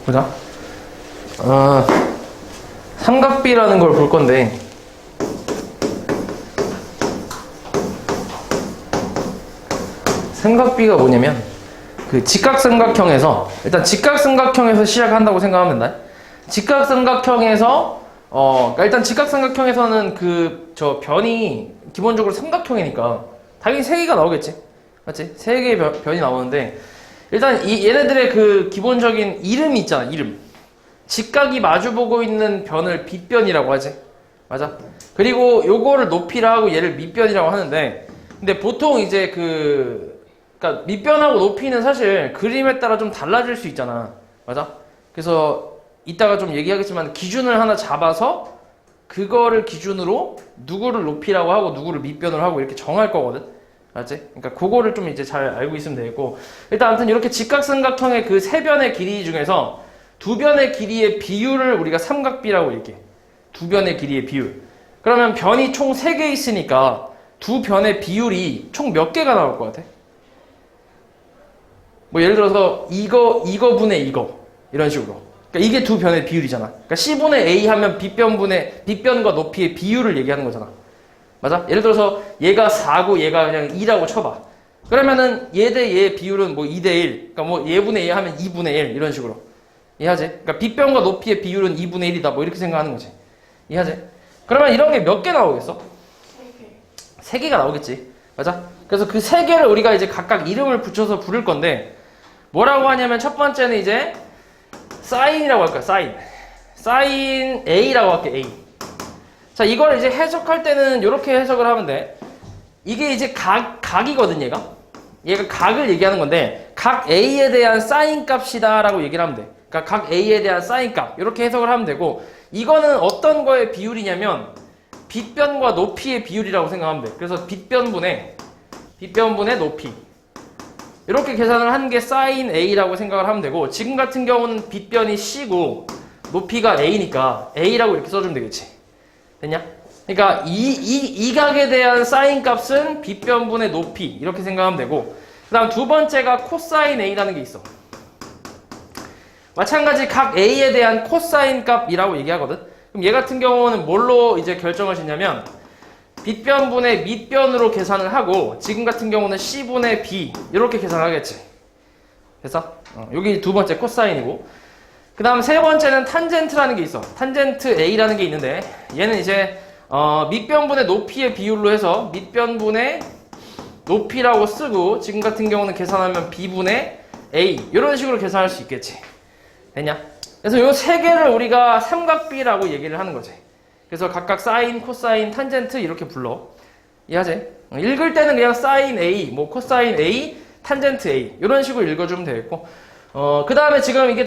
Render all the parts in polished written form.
보자. 삼각비라는 걸 볼 건데, 삼각비가 뭐냐면 그 직각삼각형에서, 일단 직각삼각형에서 시작한다고 생각하면 된다. 직각삼각형에서 그러니까 일단 직각삼각형에서는 저 변이 기본적으로 삼각형이니까 당연히 세 개가 나오겠지, 맞지? 세 개의 변이 나오는데, 일단 얘네들의 그 기본적인 이름이 있잖아. 이름. 직각이 마주보고 있는 변을 빗변이라고 하지, 맞아? 그리고 요거를 높이라 하고 얘를 밑변이라고 하는데, 근데 보통 이제 그러니까 밑변하고 높이는 사실 그림에 따라 좀 달라질 수 있잖아, 맞아? 그래서 이따가 좀 얘기하겠지만 기준을 하나 잡아서 그거를 기준으로 누구를 높이라고 하고 누구를 밑변으로 하고 이렇게 정할 거거든, 맞지? 그러니까 그거를 좀 이제 잘 알고 있으면 되겠고, 일단 아무튼 이렇게 직각삼각형의 그 세 변의 길이 중에서 두 변의 길이의 비율을 우리가 삼각비라고 얘기해. 두 변의 길이의 비율. 그러면 변이 총 3개 있으니까 두 변의 비율이 총 몇 개가 나올 것 같아? 뭐 예를 들어서 이거분의 이거 이런 식으로. 그러니까 이게 두 변의 비율이잖아. 그러니까 C분의 A 하면 빗변과 높이의 비율을 얘기하는 거잖아, 맞아? 예를 들어서 얘가 4고 얘가 그냥 2라고 쳐봐. 그러면은 얘 대 얘의 비율은 뭐 2대 1. 그러니까 뭐 얘분의 얘 하면 2분의 1 이런 식으로. 이해하지? 그러니까 빗변과 높이의 비율은 2분의 1이다 뭐 이렇게 생각하는 거지. 이해하지? 그러면 이런 게 몇 개 나오겠어? 3개. 3개가 나오겠지, 맞아? 그래서 그 3개를 우리가 이제 각각 이름을 붙여서 부를 건데, 뭐라고 하냐면 첫 번째는 이제 사인이라고 할 거야. 사인 A라고 할게. A. 자, 이걸 이제 해석할 때는 이렇게 해석을 하면 돼. 이게 이제 각이거든, 얘가 각을 얘기하는 건데, 각 A에 대한 사인 값이다 라고 얘기를 하면 돼. 그러니까 각 A에 대한 사인 값, 이렇게 해석을 하면 되고, 이거는 어떤 거의 비율이냐면 빗변과 높이의 비율이라고 생각하면 돼. 그래서 빗변분의 높이, 이렇게 계산을 한 게 사인 A라고 생각을 하면 되고, 지금 같은 경우는 빗변이 C고 높이가 A니까 A라고 이렇게 써주면 되겠지. 됐냐? 그러니까 이 각에 대한 사인 값은 빗변분의 높이, 이렇게 생각하면 되고, 그 다음 두 번째가 코사인 A라는 게 있어. 마찬가지 각 A에 대한 코사인 값이라고 얘기하거든. 그럼 얘 같은 경우는 뭘로 이제 결정을 짓냐면 빗변분의 밑변으로 계산을 하고, 지금 같은 경우는 C분의 B 이렇게 계산을 하겠지. 됐어? 여기 두 번째 코사인이고, 그 다음 세 번째는 탄젠트라는 게 있어. 탄젠트 A라는 게 있는데, 얘는 이제 밑변분의 높이의 비율로 해서 밑변분의 높이라고 쓰고, 지금 같은 경우는 계산하면 B분의 A 이런 식으로 계산할 수 있겠지. 됐냐? 그래서 이 세 개를 우리가 삼각비라고 얘기를 하는 거지. 그래서 각각 사인, 코사인, 탄젠트 이렇게 불러. 이해하지? 읽을 때는 그냥 사인 A, 뭐 코사인 A, 탄젠트 A 이런 식으로 읽어주면 되겠고, 그 다음에 지금 이게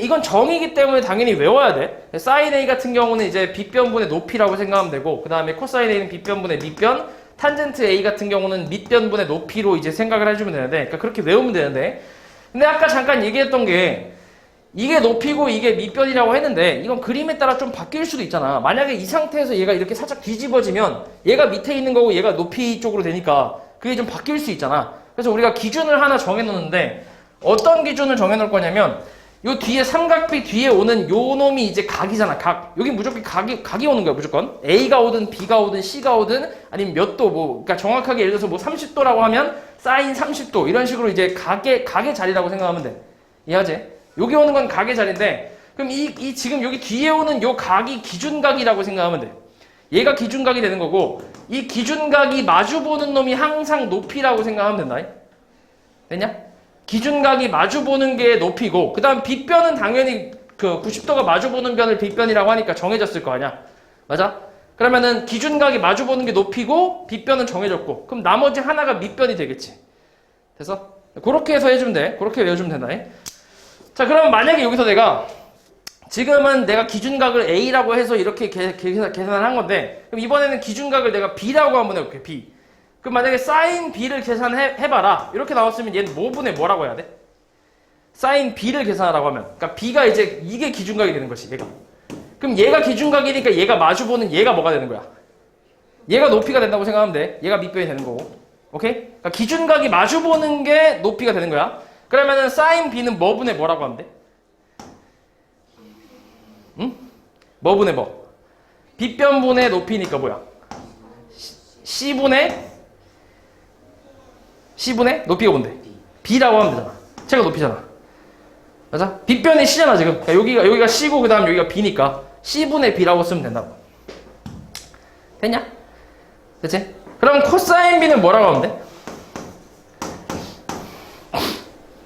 이건 정이기 때문에 당연히 외워야 돼. 사인 A 같은 경우는 이제 빗변분의 높이라고 생각하면 되고, 그 다음에 코사인 A는 빗변분의 밑변, 탄젠트 A 같은 경우는 밑변분의 높이로 이제 생각을 해주면 되는데, 그러니까 그렇게 외우면 되는데, 근데 아까 잠깐 얘기했던 게 이게 높이고 이게 밑변이라고 했는데, 이건 그림에 따라 좀 바뀔 수도 있잖아. 만약에 이 상태에서 얘가 이렇게 살짝 뒤집어지면 얘가 밑에 있는 거고 얘가 높이 쪽으로 되니까 그게 좀 바뀔 수 있잖아. 그래서 우리가 기준을 하나 정해놓는데, 어떤 기준을 정해놓을 거냐면 요 뒤에 삼각비 뒤에 오는 요 놈이 이제 각이잖아. 여기 무조건 각이 오는 거야. 무조건 A가 오든 B가 오든 C가 오든 아니면 몇 도, 뭐 그러니까 정확하게 예를 들어서 뭐 30도라고 하면 사인 30도 이런 식으로 이제 각의 자리라고 생각하면 돼. 이해하지? 여기 오는 건 각의 자리인데, 그럼 지금 여기 뒤에 오는 요 각이 기준각이라고 생각하면 돼. 얘가 기준각이 되는 거고, 이 기준각이 마주보는 놈이 항상 높이라고 생각하면 된다. 됐냐? 기준각이 마주보는 게 높이고, 그 다음 빗변은 당연히 그 90도가 마주보는 변을 빗변이라고 하니까 정해졌을 거 아니야. 맞아? 그러면은 기준각이 마주보는 게 높이고 빗변은 정해졌고, 그럼 나머지 하나가 밑변이 되겠지. 됐어? 그렇게 해서 해주면 돼. 그렇게 외워주면 된다. 자, 그러면 만약에 여기서 지금은 내가 기준각을 A라고 해서 이렇게 계산을 한 건데, 그럼 이번에는 기준각을 내가 B라고 한번 해볼게. B. 그럼 만약에 사인 B를 계산해봐라 이렇게 나왔으면 얘는 뭐분의 뭐라고 해야 돼? 사인 B를 계산하라고 하면, 그러니까 B가 이제 이게 기준각이 되는 것이, 얘가. 그럼 얘가 기준각이니까 얘가 마주보는 얘가 뭐가 되는 거야? 얘가 높이가 된다고 생각하면 돼. 얘가 밑변이 되는 거고. 오케이? 그러니까 기준각이 마주보는 게 높이가 되는 거야. 그러면은 사인 B는 뭐분의 뭐라고 하면 돼? 응? 뭐분의 뭐? 빗변분의 높이니까 뭐야? C분의 높이가 뭔데? B라고 하면 되잖아. 제가 높이잖아. 맞아? 빗변이 C잖아 지금. 여기가 C고 그 다음 여기가 B니까 C분의 B라고 쓰면 된다고. 됐냐? 됐지? 그럼 코사인 B는 뭐라고 하면 돼?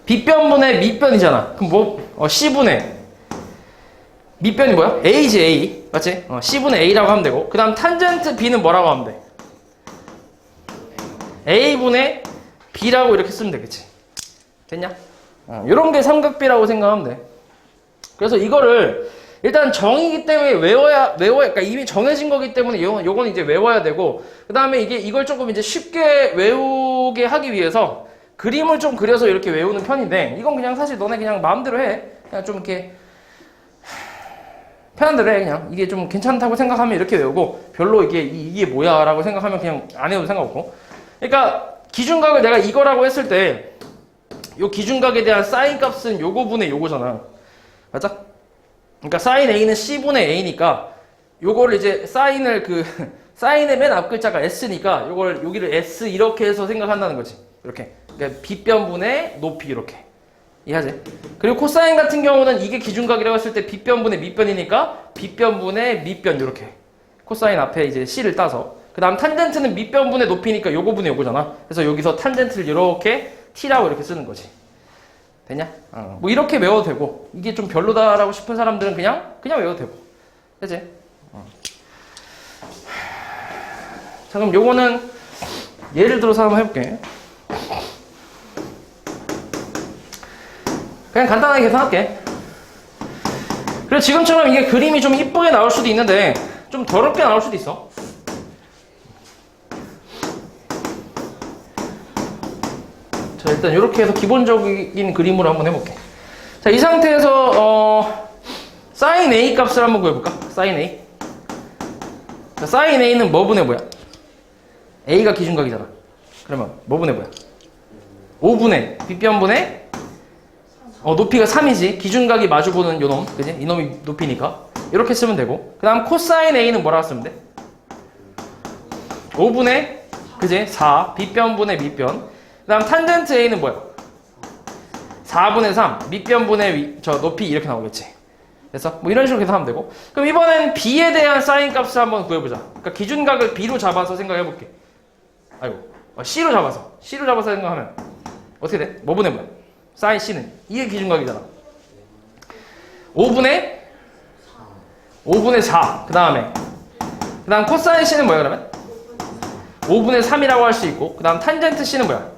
빗변분의 밑변이잖아. 그럼 뭐? C분의 밑변이 뭐야? A지 A. 맞지? C분의 A라고 하면 되고 그 다음 탄젠트 B는 뭐라고 하면 돼? A분의 B라고 이렇게 쓰면 되겠지. 됐냐? 이런 게 삼각비라고 생각하면 돼. 그래서 이거를 일단 정이기 때문에 그러니까 이미 정해진 거기 때문에 요건 이제 외워야 되고 그 다음에 이걸 조금 이제 쉽게 외우게 하기 위해서 그림을 좀 그려서 이렇게 외우는 편인데 이건 그냥 사실 너네 그냥 마음대로 해. 그냥 좀 이렇게 편한 대로 해. 그냥 이게 좀 괜찮다고 생각하면 이렇게 외우고 별로 이게 뭐야 라고 생각하면 그냥 안 해도 상관없고. 그러니까 기준각을 내가 이거라고 했을 때 요 기준각에 대한 사인 값은 요거분의 요거잖아. 맞아? 그러니까 사인 A는 C분의 A니까 요거를 이제 사인의 맨 앞 글자가 S니까 여기를 S 이렇게 해서 생각한다는 거지. 이렇게. 그러니까 빗변분의 높이 이렇게. 이해하지? 그리고 코사인 같은 경우는 이게 기준각이라고 했을 때 빗변분의 밑변이니까 빗변분의 밑변 이렇게. 코사인 앞에 이제 C를 따서. 그 다음 탄젠트는 밑변분의 높이니까 요거분의 요거잖아. 그래서 여기서 탄젠트를 이렇게 T라고 이렇게 쓰는 거지. 되냐? 뭐 이렇게 외워도 되고 이게 좀 별로다라고 싶은 사람들은 그냥 외워도 되고. 되지? 자 그럼 요거는 예를 들어서 한번 해볼게. 그냥 간단하게 계산할게. 그리고 지금처럼 이게 그림이 좀 이쁘게 나올 수도 있는데 좀 더럽게 나올 수도 있어. 자 일단 이렇게 해서 기본적인 그림으로 한번 해볼게. 자 이 상태에서 사인 A 값을 한번 구해볼까? 사인 A. 자, 사인 A는 뭐분의 뭐야? A가 기준각이잖아. 그러면 뭐분의 뭐야? 5분의 빗변분의 높이가 3이지. 기준각이 마주보는 요놈. 그지? 이놈이 높이니까. 이렇게 쓰면 되고. 그 다음 코사인 A는 뭐라고 쓰면 돼? 5분의 그지? 4. 빗변분의 밑변. 그 다음 탄젠트 A는 뭐야? 4분의 3. 밑변분의 높이 이렇게 나오겠지. 그래서 뭐 이런 식으로 계산하면 되고. 그럼 이번엔 B에 대한 사인 값을 한번 구해보자. 그러니까 기준각을 B로 잡아서 생각해볼게. 아이고. C로 잡아서 생각하면 어떻게 돼? 뭐분의 뭐야? 사인 C는 이게 기준각이잖아. 5분의 4. 그 다음 코사인 C는 뭐야 그러면? 5분의 3이라고 할 수 있고 그 다음 탄젠트 C는 뭐야?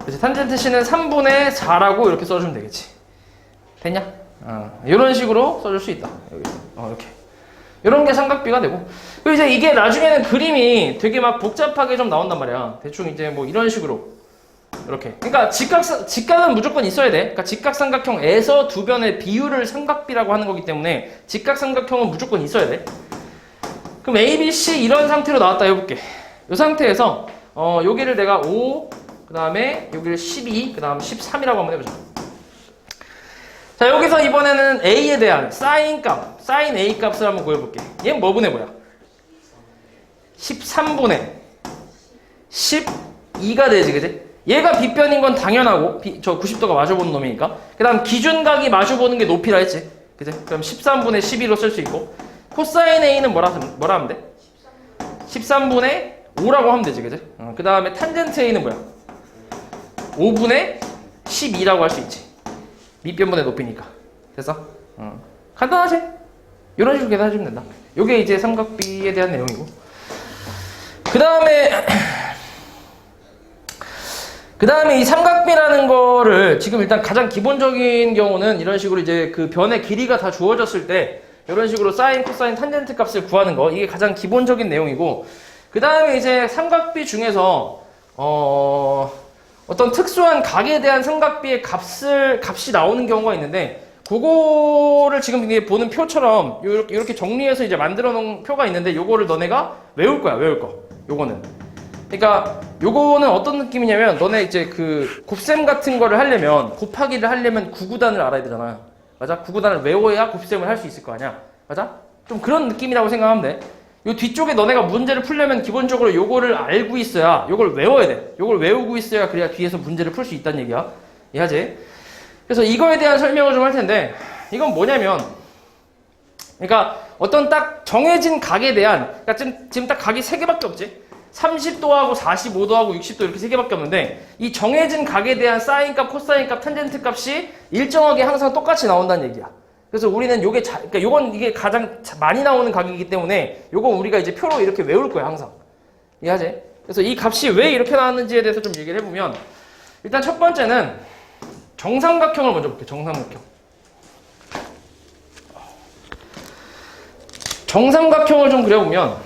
그치? 탄젠트 C는 3분의 4라고 이렇게 써주면 되겠지. 됐냐? 이런 식으로 써줄 수 있다. 여기. 이렇게. 이런 게 삼각비가 되고. 그리고 이제 이게 나중에는 그림이 되게 막 복잡하게 좀 나온단 말이야. 대충 이제 뭐 이런 식으로. 이렇게. 그러니까 직각은 무조건 있어야 돼. 그러니까 직각삼각형에서 두 변의 비율을 삼각비라고 하는 거기 때문에 직각삼각형은 무조건 있어야 돼. 그럼 A, B, C 이런 상태로 나왔다 해볼게. 이 상태에서 여기를 내가 5, 그 다음에 여기를 12, 그 다음 13이라고 한번 해보자. 자 여기서 이번에는 A에 대한 사인 A 값을 한번 구해볼게. 얘는 뭐분의 뭐야? 13분의 12가 되지, 그지? 얘가 빗변인 건 당연하고, 저 90도가 마주보는 놈이니까. 그 다음 기준각이 마주보는 게 높이라 했지. 그지? 그럼 13분의 12로 쓸 수 있고. 코사인 A는 뭐라 하면 돼? 13분의 5라고 하면 되지, 그지? 그 다음에 탄젠트 A는 뭐야? 5분의 12라고 할 수 있지. 밑변분의 높이니까. 됐어? 간단하지? 이런 식으로 계산해주면 된다. 요게 이제 삼각비에 대한 내용이고. 그 다음에 이 삼각비라는 거를 지금 일단 가장 기본적인 경우는 이런 식으로 이제 그 변의 길이가 다 주어졌을 때 이런 식으로 사인, 코사인, 탄젠트 값을 구하는 거. 이게 가장 기본적인 내용이고. 그 다음에 이제 삼각비 중에서 어떤 특수한 각에 대한 삼각비의 값이 나오는 경우가 있는데 그거를 지금 보는 표처럼 이렇게 정리해서 이제 만들어 놓은 표가 있는데 요거를 너네가 외울 거야. 요거는. 그러니까 요거는 어떤 느낌이냐면 너네 이제 그 곱셈 같은 거를 하려면 곱하기를 하려면 구구단을 알아야 되잖아. 맞아? 구구단을 외워야 곱셈을 할 수 있을 거 아니야. 맞아? 좀 그런 느낌이라고 생각하면 돼. 요 뒤쪽에 너네가 문제를 풀려면 기본적으로 요거를 알고 있어야, 요걸 외워야 돼. 요걸 외우고 있어야 그래야 뒤에서 문제를 풀 수 있다는 얘기야. 이해하지? 그래서 이거에 대한 설명을 좀 할 텐데, 이건 뭐냐면, 그러니까 어떤 딱 정해진 각에 대한, 그러니까 지금 딱 각이 3개밖에 없지? 30도하고 45도하고 60도 이렇게 3개밖에 없는데, 이 정해진 각에 대한 사인값, 코사인값, 탄젠트 값이 일정하게 항상 똑같이 나온다는 얘기야. 그래서 우리는 요게 그러니까 요건 이게 가장 많이 나오는 각이기 때문에 요건 우리가 이제 표로 이렇게 외울 거야, 항상. 이해하지? 그래서 이 값이 왜 이렇게 나왔는지에 대해서 좀 얘기를 해보면, 일단 첫 번째는 정삼각형을 먼저 볼게요. 정삼각형. 정삼각형을 좀 그려보면,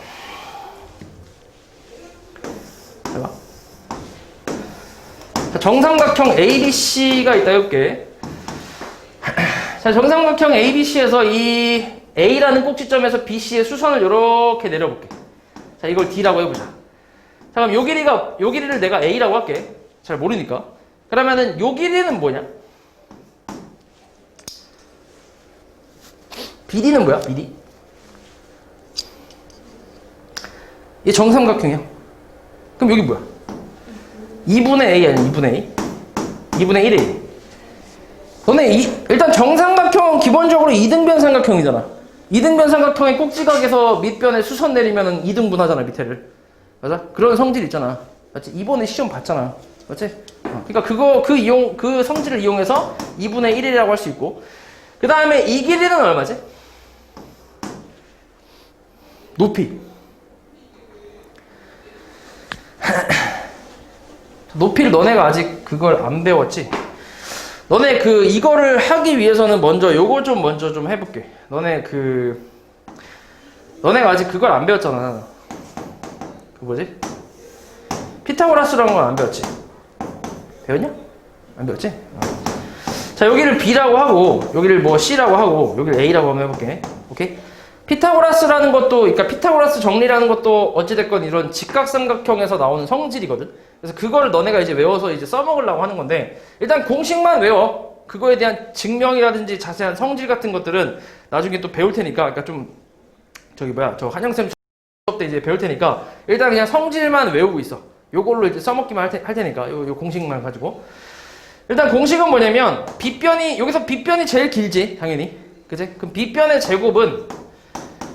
해봐. 자, 정삼각형 ABC가 있다 해볼게. 자, 정삼각형 ABC에서 이 A라는 꼭지점에서 BC의 수선을 이렇게 내려볼게. 자, 이걸 D라고 해보자. 자, 그럼 요 길이를 내가 A라고 할게. 잘 모르니까. 그러면은 요 길이는 뭐냐? BD는 뭐야? BD? 얘 정삼각형이야. 그럼 여기 뭐야? 2분의 A 아니야? 2분의 A? 2분의 1A. 너네 일단 정삼각형은 기본적으로 이등변 삼각형이잖아. 이등변 삼각형의 꼭지각에서 밑변에 수선 내리면은 2등분 하잖아, 밑에를. 맞아? 그런 성질 있잖아. 맞지? 이번에 시험 봤잖아. 맞지? 그러니까 그 성질을 이용해서 2분의 1이라고 할 수 있고. 그 다음에 이 길이는 얼마지? 높이. 높이를 너네가 아직 그걸 안 배웠지? 너네 이거를 하기 위해서는 먼저 요거 좀 먼저 좀 해볼게. 너네가 아직 그걸 안 배웠잖아. 그 뭐지? 피타고라스라는 걸 안 배웠지? 배웠냐? 안 배웠지? 자, 여기를 B라고 하고, 여기를 뭐 C라고 하고, 여기를 A라고 한번 해볼게. 오케이? 피타고라스라는 것도, 그러니까 피타고라스 정리라는 것도 어찌됐건 이런 직각삼각형에서 나오는 성질이거든? 그래서 그거를 너네가 이제 외워서 이제 써먹으려고 하는 건데, 일단 공식만 외워. 그거에 대한 증명이라든지 자세한 성질 같은 것들은 나중에 또 배울 테니까, 그러니까 좀, 저 한영쌤 수업 때 이제 배울 테니까, 일단 그냥 성질만 외우고 있어. 요걸로 이제 써먹기만 할 테니까, 요 공식만 가지고. 일단 공식은 뭐냐면, 여기서 빗변이 제일 길지, 당연히. 그치? 그럼 빗변의 제곱은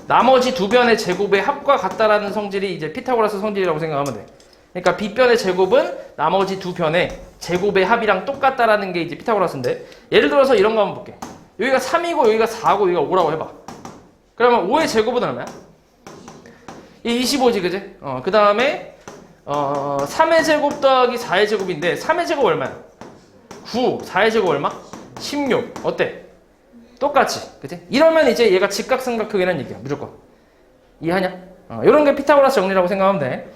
나머지 두 변의 제곱의 합과 같다라는 성질이 이제 피타고라스 성질이라고 생각하면 돼. 그러니까 빗변의 제곱은 나머지 두 변의 제곱의 합이랑 똑같다라는 게 이제 피타고라스인데, 예를 들어서 이런 거 한번 볼게. 여기가 3이고 여기가 4고 여기가 5라고 해봐. 그러면 5의 제곱은 얼마야? 이 25지, 그지? 그 다음에 3의 제곱 더하기 4의 제곱인데 3의 제곱 얼마야? 9, 4의 제곱 얼마? 16. 어때? 똑같이, 그치? 이러면 이제 얘가 직각삼각형이라는 얘기야, 무조건. 이해하냐? 이런 게 피타고라스 정리라고 생각하면 돼.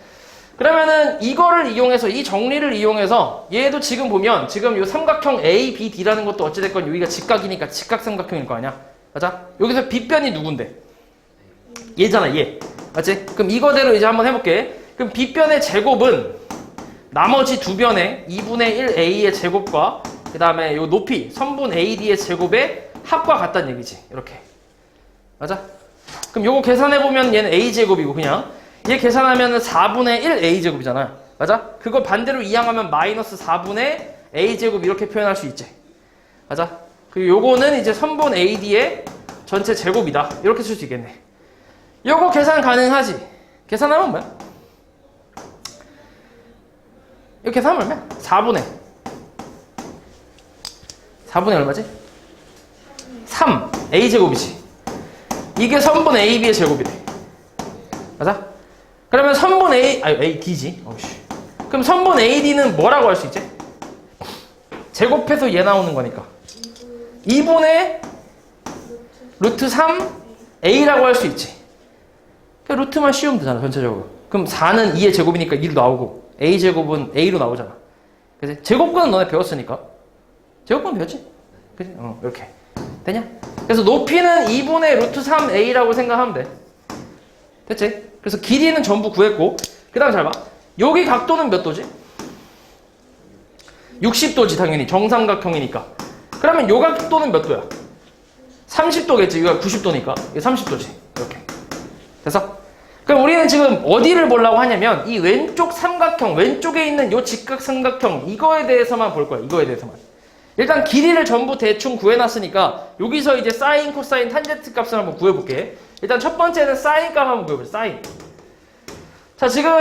그러면은 이거를 이용해서, 이 정리를 이용해서 얘도 지금 보면 지금 요 삼각형 A, B, D라는 것도 어찌됐건 여기가 직각이니까 직각삼각형일 거 아니야? 맞아? 여기서 빗변이 누군데? 얘잖아, 얘. 맞지? 그럼 이거대로 이제 한번 해볼게. 그럼 빗변의 제곱은 나머지 두 변의 2분의 1A의 제곱과 그 다음에 요 높이 선분 AD의 제곱의 합과 같다는 얘기지. 이렇게. 맞아? 그럼 요거 계산해보면 얘는 A제곱이고 그냥 얘 계산하면은 4분의 1 A제곱이잖아. 맞아? 그걸 반대로 이항하면 마이너스 4분의 A제곱 이렇게 표현할 수 있지. 맞아? 그리고 요거는 이제 선분 AD의 전체 제곱이다. 이렇게 쓸 수 있겠네. 요거 계산 가능하지? 계산하면 뭐야? 이거 계산하면 얼마야? 4분의 얼마지? 3 A제곱이지. 이게 선분 AB의 제곱이래. 맞아? 그러면 선분 AD지. 그럼 선분 AD는 뭐라고 할 수 있지? 제곱해서 얘 나오는 거니까 2분의 루트 3 A라고 할 수 있지. 그러니까 루트만 씌우면 되잖아, 전체적으로. 그럼 4는 2의 제곱이니까 2로 나오고 A제곱은 A로 나오잖아. 그치? 제곱근은 너네 배웠으니까. 제곱근 배웠지? 그치? 이렇게. 되냐? 그래서 높이는 2분의 루트 3A라고 생각하면 돼. 됐지? 그래서 길이는 전부 구했고, 그 다음 잘 봐. 여기 각도는 몇 도지? 60도지, 당연히. 정삼각형이니까. 그러면 요 각도는 몇 도야? 30도겠지. 이거 90도니까. 이거 30도지. 이렇게. 됐어? 그럼 우리는 지금 어디를 보려고 하냐면 이 왼쪽 삼각형, 왼쪽에 있는 요 직각삼각형 이거에 대해서만 볼 거야. 이거에 대해서만. 일단 길이를 전부 대충 구해놨으니까 여기서 이제 사인, 코사인, 탄젠트 값을 한번 구해볼게. 일단 첫 번째는 사인 값 한번 구해볼게. 사인. 자, 지금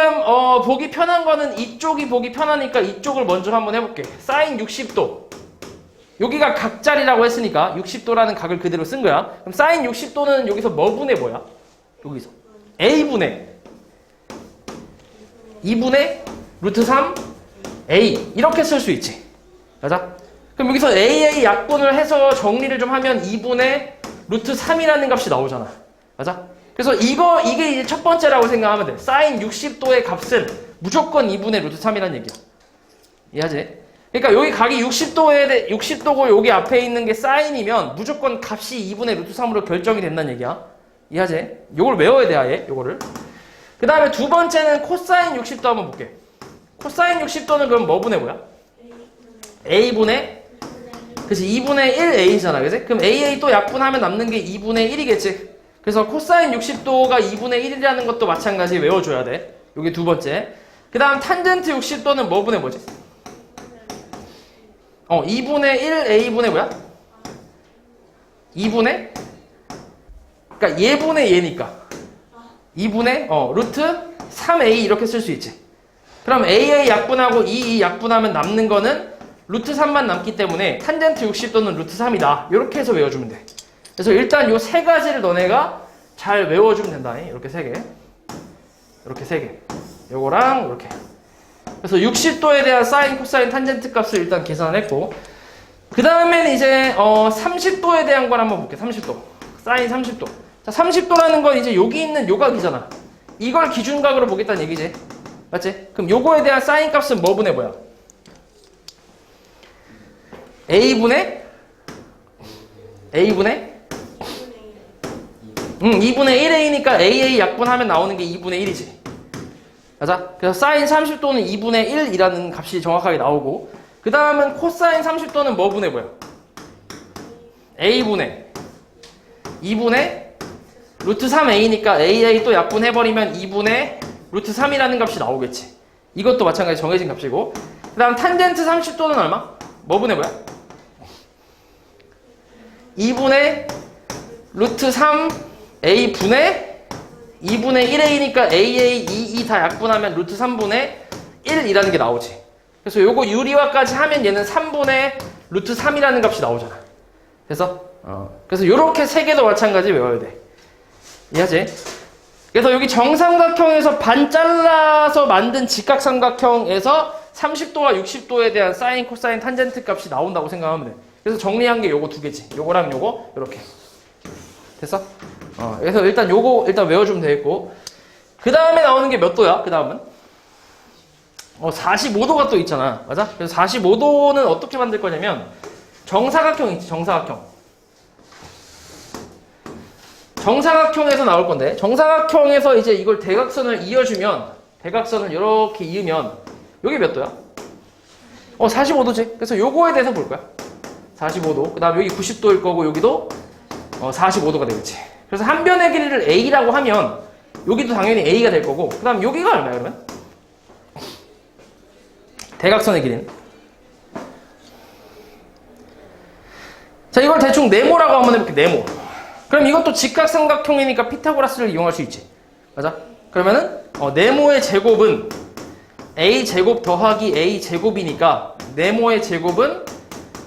보기 편한 거는 이쪽이 보기 편하니까 이쪽을 먼저 한번 해볼게. 사인 60도. 여기가 각자리라고 했으니까 60도라는 각을 그대로 쓴 거야. 그럼 사인 60도는 여기서 뭐분의 뭐야? 여기서 A분의 2분의 루트 3 A 이렇게 쓸 수 있지. 맞아? 그럼 여기서 AA 약분을 해서 정리를 좀 하면 2분의 루트 3이라는 값이 나오잖아. 맞아? 그래서 이게 이제 첫 번째라고 생각하면 돼. 사인 60도의 값은 무조건 2분의 루트 3이라는 얘기야. 이해하지? 그러니까 여기 각이 60도고 여기 앞에 있는 게 사인이면 무조건 값이 2분의 루트 3으로 결정이 된다는 얘기야. 이해하지? 요걸 외워야 돼, 아예. 요거를. 그 다음에 두 번째는 코사인 60도 한번 볼게. 코사인 60도는 그럼 뭐분의 뭐야? A분의 그치 2분의 1A잖아. 그치? 그럼 AA 또 약분하면 남는 게 2분의 1이겠지. 그래서 코사인 60도가 2분의 1이라는 것도 마찬가지 외워줘야 돼. 요게 두 번째. 그 다음 탄젠트 60도는 뭐분의 뭐지? 2분의 1A분의 뭐야? 2분의? 그러니까 얘분의 얘니까 2분의 루트 3A 이렇게 쓸 수 있지. 그럼 AA 약분하고 2 약분하면 남는 거는 루트 3만 남기 때문에 탄젠트 60도는 루트 3이다. 이렇게 해서 외워주면 돼. 그래서 일단 요 세 가지를 너네가 잘 외워주면 된다. 이렇게 세 개. 이렇게 세 개. 요거랑 이렇게. 그래서 60도에 대한 사인, 코사인, 탄젠트 값을 일단 계산을 했고 그 다음에는 이제 30도에 대한 걸 한번 볼게. 30도. 사인 30도. 자, 30도라는 건 이제 여기 있는 요 각이잖아. 이걸 기준각으로 보겠다는 얘기지. 맞지? 그럼 요거에 대한 사인 값은 뭐분의 뭐야? A분의 2분의 1A니까 AA 약분하면 나오는 게 2분의 1이지. 맞아? 그래서 사인 30도는 2분의 1이라는 값이 정확하게 나오고 그 다음은 코사인 30도는 뭐분의 뭐야? A분의 2분의 루트 3A니까 AA 또 약분해버리면 2분의 루트 3이라는 값이 나오겠지. 이것도 마찬가지 정해진 값이고 그 다음 탄젠트 30도는 얼마? 뭐분의 뭐야? 2분의 루트 3A 분의 2분의 1A니까 AA, 2 다 약분하면 루트 3분의 1이라는 게 나오지. 그래서 요거 유리화까지 하면 얘는 3분의 루트 3이라는 값이 나오잖아. 그래서 그래서 요렇게 세 개도 마찬가지 외워야 돼. 이해하지? 그래서 여기 정삼각형에서 반 잘라서 만든 직각삼각형에서 30도와 60도에 대한 사인, 코사인, 탄젠트 값이 나온다고 생각하면 돼. 그래서 정리한 게 요거 두 개지. 요거랑 요거 요렇게. 됐어? 그래서 일단 요거 일단 외워주면 되겠고 그 다음에 나오는 게 몇 도야? 그 다음은 45도가 또 있잖아. 맞아? 그래서 45도는 어떻게 만들 거냐면 정사각형 있지. 정사각형에서 나올 건데 정사각형에서 이제 이걸 대각선을 이어주면 대각선을 이렇게 이으면 여기 몇 도야? 45도지. 그래서 요거에 대해서 볼 거야. 45도. 그 다음 여기 90도일 거고 여기도 45도가 되겠지. 그래서 한 변의 길이를 A라고 하면 여기도 당연히 A가 될 거고 그 다음 여기가 얼마야 그러면? 대각선의 길이는? 자 이걸 대충 네모라고 한번 해볼게. 네모. 그럼 이것도 직각삼각형이니까 피타고라스를 이용할 수 있지. 맞아? 그러면은 네모의 제곱은 A제곱 더하기 A제곱이니까 네모의 제곱은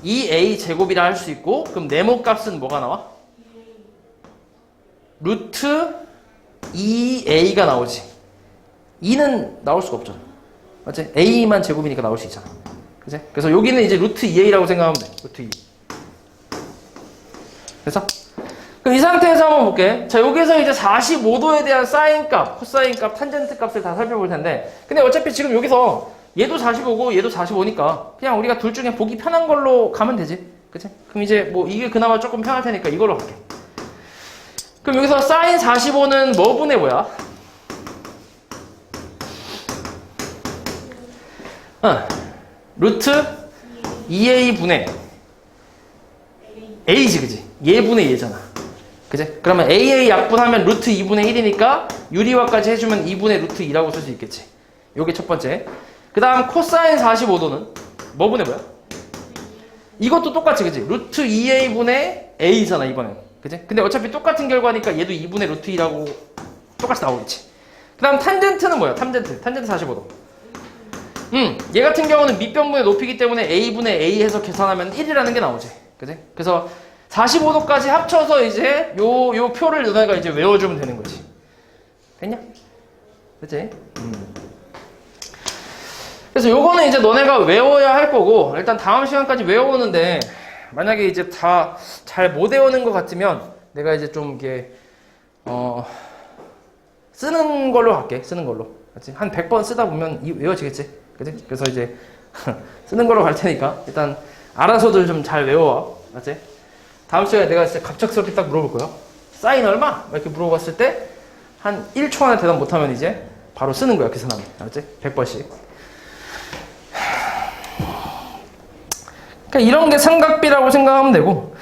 2A제곱이라 할 수 있고 그럼 네모 값은 뭐가 나와? 루트 2A가 나오지. 2는 나올 수가 없잖아. 맞지? A만 제곱이니까 나올 수 있잖아. 그치? 그래서 여기는 이제 루트 2A라고 생각하면 돼. 루트 2. 그래서 그럼 이 상태에서 한번 볼게. 자, 여기서 이제 45도에 대한 사인 값, 코사인 값, 탄젠트 값을 다 살펴볼 텐데 근데 어차피 지금 여기서 얘도 45고 얘도 45니까 그냥 우리가 둘 중에 보기 편한 걸로 가면 되지. 그치? 그럼 이제 뭐 이게 그나마 조금 편할 테니까 이걸로 갈게. 그럼 여기서 사인 45는 뭐분의 뭐야? 루트 2A 분의 A지, 그지? 얘분의 얘잖아. 그지? 그러면 AA 약분하면 루트 2분의 1이니까 유리화까지 해주면 2분의 루트 2라고 쓸 수 있겠지. 요게 첫 번째. 그 다음 코사인 45도는 뭐 분의 뭐야? 이것도 똑같이, 그지? 루트 2a분의 a잖아, 이번엔. 그지? 근데 어차피 똑같은 결과니까 얘도 2분의 루트 2라고 똑같이 나오겠지. 그 다음 탄젠트는 뭐야? 탄젠트 45도. 얘 같은 경우는 밑변분의 높이기 때문에 a분의 a 해서 계산하면 1이라는 게 나오지. 그지? 그래서 45도까지 합쳐서 이제 요 표를 너네가 이제 외워주면 되는 거지. 됐냐? 그치? 그래서 요거는 이제 너네가 외워야 할 거고, 일단 다음 시간까지 외워오는데, 만약에 이제 다 잘 못 외우는 것 같으면, 내가 이제 좀 이렇게, 쓰는 걸로 할게. 쓰는 걸로. 그치? 한 100번 쓰다 보면 외워지겠지? 그치? 그래서 이제, 쓰는 걸로 갈 테니까, 일단, 알아서들 좀 잘 외워와. 맞지? 다음 시간에 내가 진짜 갑작스럽게 딱 물어볼 거야. 사인 얼마? 이렇게 물어봤을 때, 한 1초 안에 대답 못하면 이제, 바로 쓰는 거야, 그 사람이. 알았지? 100번씩. 그러니까 이런 게 삼각비라고 생각하면 되고,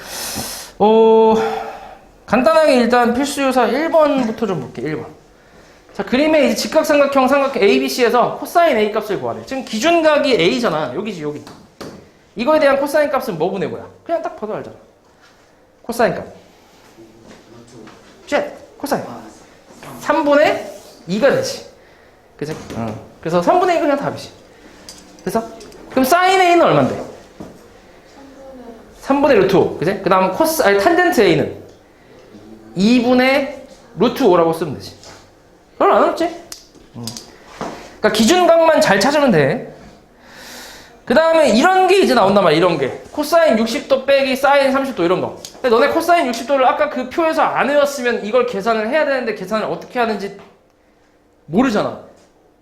간단하게 일단 필수유사 1번부터 좀 볼게. 1번. 자, 그림에 이제 직각삼각형 삼각형 ABC에서 코사인 A 값을 구하래. 지금 기준각이 A잖아. 여기지, 여기. 이거에 대한 코사인 값은 뭐 분의 뭐야? 그냥 딱 봐도 알잖아. 코사인 값. 쉣! 코사인. 3분의 2가 되지. 그치? 그래서 3분의 2가 그냥 답이지. 그래서? 그럼 사인 A는 얼만데? 3분의 루트 5. 그치? 그 다음 탄젠트 A는 2분의 루트 5라고 쓰면 되지. 그걸 안 어렵지? 그러니까 기준각만 잘 찾으면 돼. 그 다음에 이런 게 이제 나온단 말이야. 이런 게. 코사인 60도 빼기 사인 30도 이런 거. 근데 너네 코사인 60도를 아까 그 표에서 안 외웠으면 이걸 계산을 해야 되는데 계산을 어떻게 하는지 모르잖아.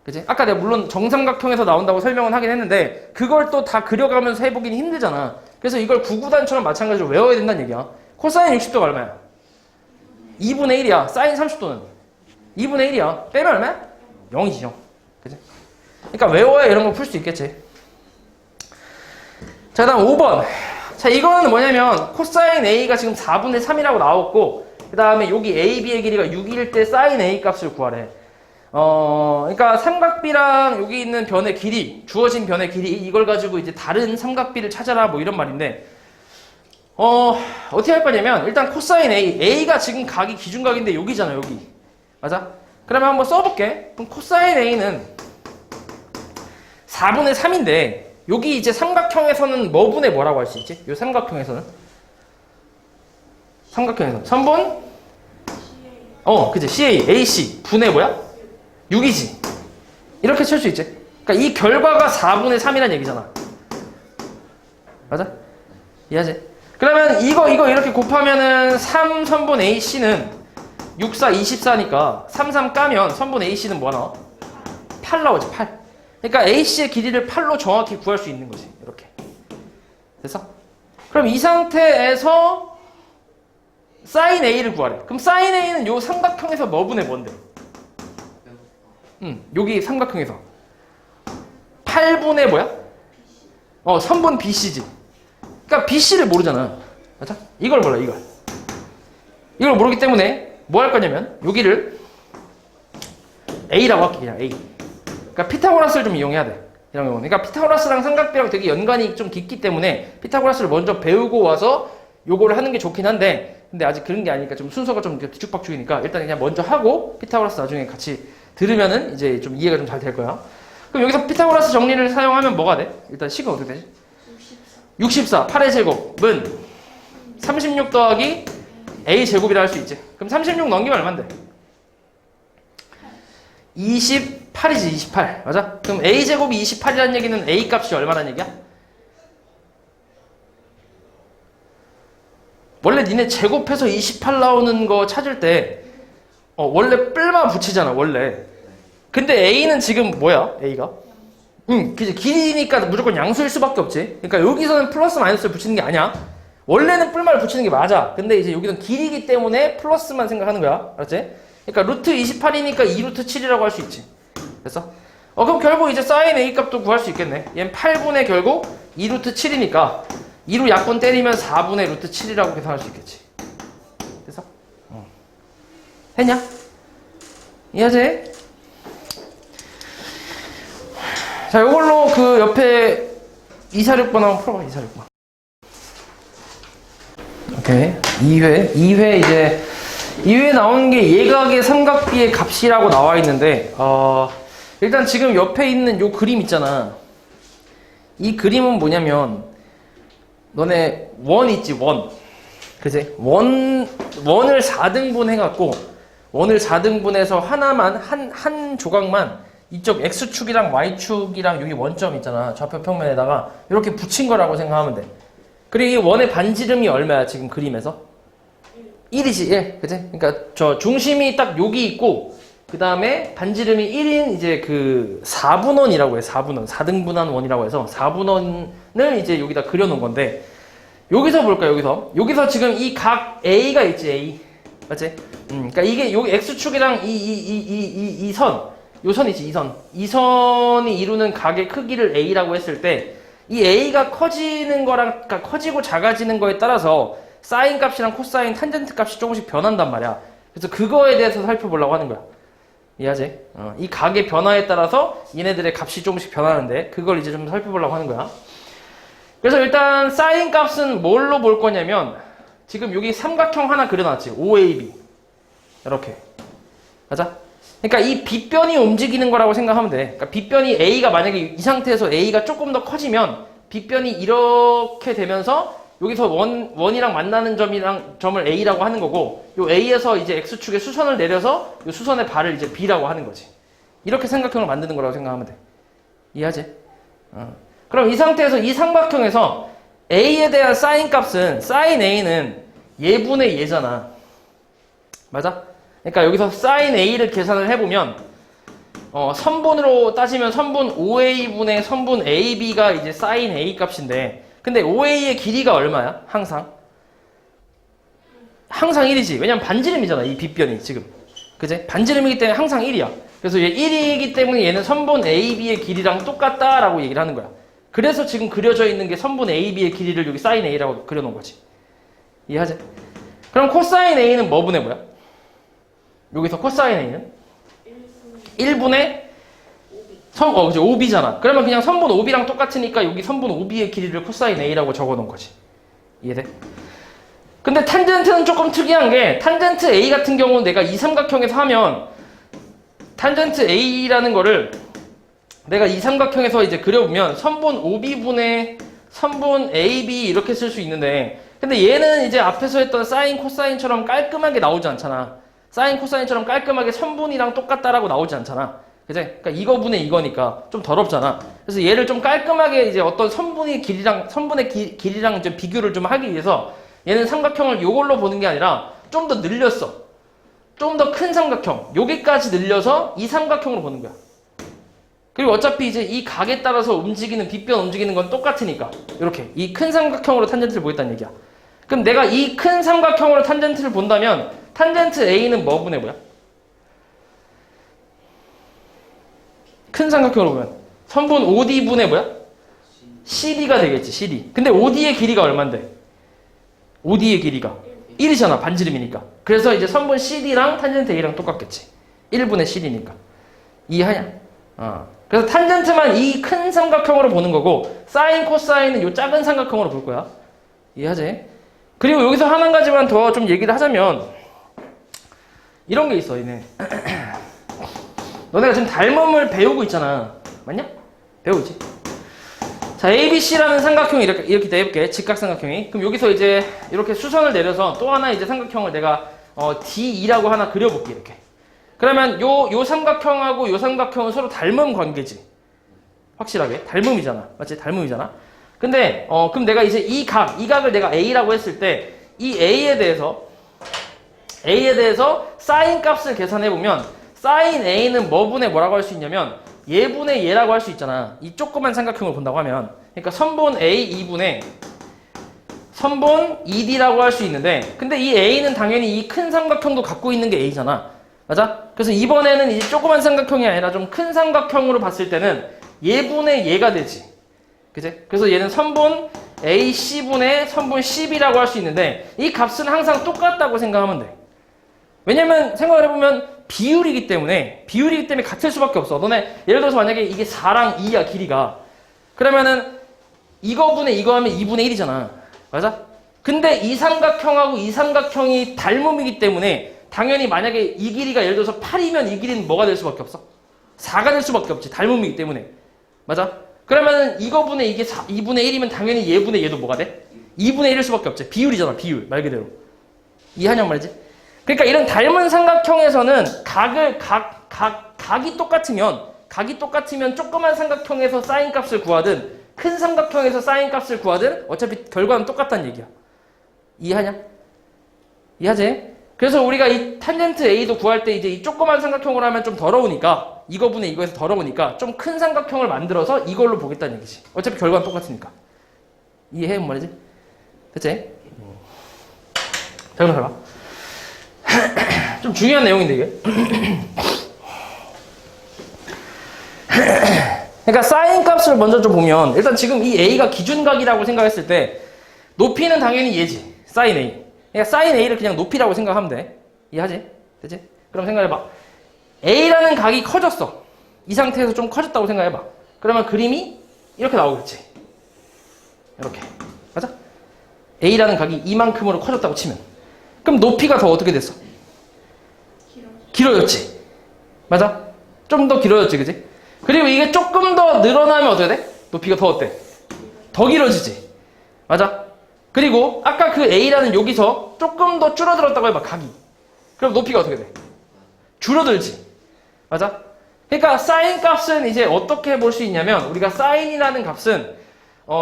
그치? 아까 내가 물론 정삼각형에서 나온다고 설명은 하긴 했는데 그걸 또 다 그려가면서 해보긴 힘들잖아. 그래서 이걸 구구단처럼 마찬가지로 외워야 된다는 얘기야. 코사인 60도가 얼마야? 2분의 1이야. 사인 30도는 2분의 1이야. 빼면 얼마야? 0이지, 0. 그치? 그러니까 외워야 이런 거 풀 수 있겠지. 자, 그 다음 5번. 자, 이거는 뭐냐면 코사인 A가 지금 4분의 3이라고 나왔고 그 다음에 여기 AB의 길이가 6일 때 사인 A 값을 구하래. 그러니까 삼각비랑 여기 있는 변의 길이, 주어진 변의 길이 이걸 가지고 이제 다른 삼각비를 찾아라 뭐 이런 말인데 어떻게 할 거냐면 일단 코사인 A가 지금 각이 기준각인데 여기잖아, 여기. 맞아? 그러면 한번 써볼게. 그럼 코사인 A는 4분의 3인데 여기 이제 삼각형에서는 뭐 분의 뭐라고 할 수 있지? 요 삼각형에서는? 삼각형에서 선분? 그치. CA, AC 분의 뭐야? 6이지. 이렇게 칠 수 있지. 그러니까 이 결과가 4분의 3이란 얘기잖아. 맞아? 이해하지? 그러면 이거 이렇게 곱하면은 3 선분 AC는 6, 4, 24니까 3, 3 까면 선분 AC는 뭐가 나와? 8 나오지, 8. 그러니까 AC의 길이를 8로 정확히 구할 수 있는 거지. 이렇게. 됐어? 그럼 이 상태에서 사인 A를 구하래. 그럼 사인 A는 요 삼각형에서 뭐 분의 뭔데? 여기 삼각형에서 8분의 뭐야? 선분 BC지. 그러니까 BC를 모르잖아. 맞아? 이걸 몰라, 이걸. 이걸 모르기 때문에 뭐 할 거냐면 여기를 A라고 할게, 그냥 A. 그러니까 피타고라스를 좀 이용해야 돼. 이런 경우는. 그러니까 피타고라스랑 삼각비랑 되게 연관이 좀 깊기 때문에 피타고라스를 먼저 배우고 와서 요거를 하는 게 좋긴 한데 근데 아직 그런 게 아니니까 좀 순서가 좀 뒤죽박죽이니까 일단 그냥 먼저 하고 피타고라스 나중에 같이 들으면은 이제 좀 이해가 좀 잘 될 거야. 그럼 여기서 피타고라스 정리를 사용하면 뭐가 돼? 일단 식은 어떻게 되지? 64. 8의 제곱은 36 더하기 A 제곱이라 할 수 있지. 그럼 36 넘기면 얼만데? 28이지, 28. 맞아? 그럼 A 제곱이 28이라는 얘기는 A 값이 얼마라는 얘기야? 원래 니네 제곱해서 28 나오는 거 찾을 때 원래 뿔만 붙이잖아, 원래. 근데 A는 지금 뭐야, A가? 그치. 길이니까 무조건 양수일 수밖에 없지. 그러니까 여기서는 플러스 마이너스를 붙이는 게 아니야. 원래는 뿔만을 붙이는 게 맞아. 근데 이제 여기는 길이기 때문에 플러스만 생각하는 거야. 알았지? 그러니까 루트 28이니까 2루트 7이라고 할 수 있지. 됐어? 그럼 결국 이제 사인 A 값도 구할 수 있겠네. 얘는 8분의 결국 2루트 7이니까 2로 약분 때리면 4분의 루트 7이라고 계산할 수 있겠지. 됐어? 했냐? 이해하지? 자, 요걸로 그 옆에 246번 한번 풀어봐, 246번. 오케이. 2회 이제, 2회 나오는 게 예각의 삼각비의 값이라고 나와 있는데, 일단 지금 옆에 있는 요 그림 있잖아. 이 그림은 뭐냐면, 너네 원 있지, 원. 그지? 원을 4등분 해갖고, 원을 4등분해서 하나만, 한 조각만, 이쪽 X축이랑 Y축이랑 여기 원점 있잖아. 좌표 평면에다가 이렇게 붙인 거라고 생각하면 돼. 그리고 이 원의 반지름이 얼마야, 지금 그림에서? 1이지, 1. 그치? 그러니까 저 중심이 딱 여기 있고, 그 다음에 반지름이 1인 이제 그 4분원이라고 해. 4분원. 4등분한 원이라고 해서 4분원을 이제 여기다 그려놓은 건데, 여기서 볼까, 여기서 지금 이 각 A가 있지, A. 맞지? 그러니까 이게 여기 X축이랑 이 선. 요 선이지, 이 선. 이 선이 이루는 각의 크기를 A라고 했을 때, 이 A가 커지는 거랑, 그러니까 커지고 작아지는 거에 따라서 사인 값이랑 코사인, 탄젠트 값이 조금씩 변한단 말이야. 그래서 그거에 대해서 살펴보려고 하는 거야. 이해하지? 이 각의 변화에 따라서 얘네들의 값이 조금씩 변하는데, 그걸 이제 좀 살펴보려고 하는 거야. 그래서 일단 사인 값은 뭘로 볼 거냐면, 지금 여기 삼각형 하나 그려놨지. OAB. 이렇게. 맞아? 그러니까 이 빗변이 움직이는 거라고 생각하면 돼. 그러니까 빗변이 A가 만약에 이 상태에서 A가 조금 더 커지면 빗변이 이렇게 되면서 여기서 원이랑 만나는 점을 A라고 하는 거고, 요 A에서 이제 X축에 수선을 내려서 요 수선의 발을 이제 B라고 하는 거지. 이렇게 삼각형을 만드는 거라고 생각하면 돼. 이해하지? 그럼 이 상태에서 이 삼각형에서 A에 대한 사인 값은, 사인 A는 얘분의 얘잖아. 맞아? 그러니까 여기서 사인 A를 계산을 해보면, 선분으로 따지면 선분 OA분의 선분 AB가 이제 사인 A 값인데, 근데 OA의 길이가 얼마야? 항상 1이지. 왜냐면 반지름이잖아, 이 빗변이 지금. 그제? 반지름이기 때문에 항상 1이야. 그래서 얘 1이기 때문에 얘는 선분 AB의 길이랑 똑같다라고 얘기를 하는 거야. 그래서 지금 그려져 있는 게 선분 AB의 길이를 여기 사인 A라고 그려놓은 거지. 이해하지? 그럼 코사인 A는 뭐분의 뭐야? 여기서 코사인 A는? 1분의 그치, OB잖아. 그러면 그냥 선분 OB랑 똑같으니까 여기 선분 OB의 길이를 코사인 A라고 적어놓은 거지. 이해돼? 근데 탄젠트는 조금 특이한 게, 탄젠트 A 같은 경우는 내가 이 삼각형에서 하면, 탄젠트 A라는 거를 내가 이 삼각형에서 이제 그려보면 선분 OB분의 선분 AB 이렇게 쓸 수 있는데, 근데 얘는 이제 앞에서 했던 사인 코사인처럼 깔끔하게 나오지 않잖아. 사인 코사인처럼 깔끔하게 선분이랑 똑같다라고 나오지 않잖아. 그치? 그러니까 이거분의 이거니까 좀 더럽잖아. 그래서 얘를 좀 깔끔하게 이제 어떤 선분의 길이랑 좀 비교를 좀 하기 위해서 얘는 삼각형을 요걸로 보는 게 아니라 좀 더 늘렸어. 좀 더 큰 삼각형. 여기까지 늘려서 이 삼각형으로 보는 거야. 그리고 어차피 이제 이 각에 따라서 움직이는, 빗변 움직이는 건 똑같으니까. 이렇게. 이 큰 삼각형으로 탄젠트를 보겠다는 얘기야. 그럼 내가 이 큰 삼각형으로 탄젠트를 본다면, 탄젠트 A는 뭐분의 뭐야? 큰 삼각형으로 보면 선분 OD분의 뭐야? CD가 되겠지, CD. 근데 OD의 길이가 얼만데? OD의 길이가 1이잖아, 반지름이니까. 그래서 이제 선분 CD랑 탄젠트 A랑 똑같겠지. 1분의 CD니까. 이해하냐? 그래서 탄젠트만 이 큰 삼각형으로 보는 거고, 사인, 코사인은 이 작은 삼각형으로 볼 거야. 이해하지? 그리고 여기서 한 가지만 더 좀 얘기를 하자면, 이런 게 있어, 얘네. 너네가 지금 닮음을 배우고 있잖아. 맞냐? 배우고 있지? 자, ABC라는 삼각형이 이렇게 내볼게. 직각삼각형이. 그럼 여기서 이제 이렇게 수선을 내려서 또 하나 이제 삼각형을 내가 D2라고 하나 그려볼게, 이렇게. 그러면 요 삼각형하고 요 삼각형은 서로 닮은 관계지. 확실하게. 닮음이잖아. 맞지? 닮음이잖아. 근데, 그럼 내가 이제 이 각을 내가 A라고 했을 때, 이 A에 대해서 사인 값을 계산해보면, 사인 A는 뭐분의 뭐라고 할 수 있냐면, 얘분의 얘라고 할 수 있잖아. 이 조그만 삼각형을 본다고 하면. 그러니까 선분 A 2분의 선분 ED라고 할 수 있는데, 근데 이 A는 당연히 이 큰 삼각형도 갖고 있는 게 A잖아. 맞아? 그래서 이번에는 이제 조그만 삼각형이 아니라 좀 큰 삼각형으로 봤을 때는 얘분의 얘가 되지. 그치? 그래서 얘는 선분 AC분의 선분 CB라고 할 수 있는데, 이 값은 항상 똑같다고 생각하면 돼. 왜냐면 생각을 해보면 비율이기 때문에 같을 수밖에 없어. 너네 예를 들어서 만약에 이게 4랑 2야 길이가. 그러면은 이거분의 이거 하면 2분의 1이잖아. 맞아? 근데 이 삼각형하고 이 삼각형이 닮음이기 때문에 당연히 만약에 이 길이가 예를 들어서 8이면 이 길이는 뭐가 될 수밖에 없어? 4가 될 수밖에 없지. 닮음이기 때문에. 맞아? 그러면은 이거분의 이게 2분의 1이면 당연히 얘분의 얘도 뭐가 돼? 2분의 1일 수밖에 없지. 비율이잖아. 비율. 말 그대로. 이해하냔 말이지? 그러니까 이런 닮은 삼각형에서는 각이 똑같으면 조그만 삼각형에서 사인 값을 구하든 큰 삼각형에서 사인 값을 구하든 어차피 결과는 똑같다는 얘기야. 이해하냐? 이해하지? 그래서 우리가 이 탄젠트 A도 구할 때 이제 이 조그만 삼각형으로 하면 좀 더러우니까 이거분의 이거에서 더러우니까 좀 큰 삼각형을 만들어서 이걸로 보겠다는 얘기지. 어차피 결과는 똑같으니까. 이해해? 뭔 말이지? 됐지? 자, 그럼 잘 봐. 좀 중요한 내용인데 이게. 그러니까 사인 값을 먼저 좀 보면 일단 지금 이 A가 기준각이라고 생각했을 때 높이는 당연히 얘지. 사인 A. 그러니까 사인 A를 그냥 높이라고 생각하면 돼. 이해하지? 됐지? 그럼 생각해봐. A라는 각이 커졌어. 이 상태에서 좀 커졌다고 생각해봐. 그러면 그림이 이렇게 나오겠지. 이렇게. 맞아? A라는 각이 이만큼으로 커졌다고 치면. 그럼 높이가 더 어떻게 됐어? 길어졌지. 맞아? 좀 더 길어졌지, 그지? 그리고 이게 조금 더 늘어나면 어떻게 돼? 높이가 더 어때? 더 길어지지. 맞아? 그리고 아까 그 A라는 여기서 조금 더 줄어들었다고 해봐, 각이. 그럼 높이가 어떻게 돼? 줄어들지. 맞아? 그러니까 사인 값은 이제 어떻게 볼 수 있냐면 우리가 사인이라는 값은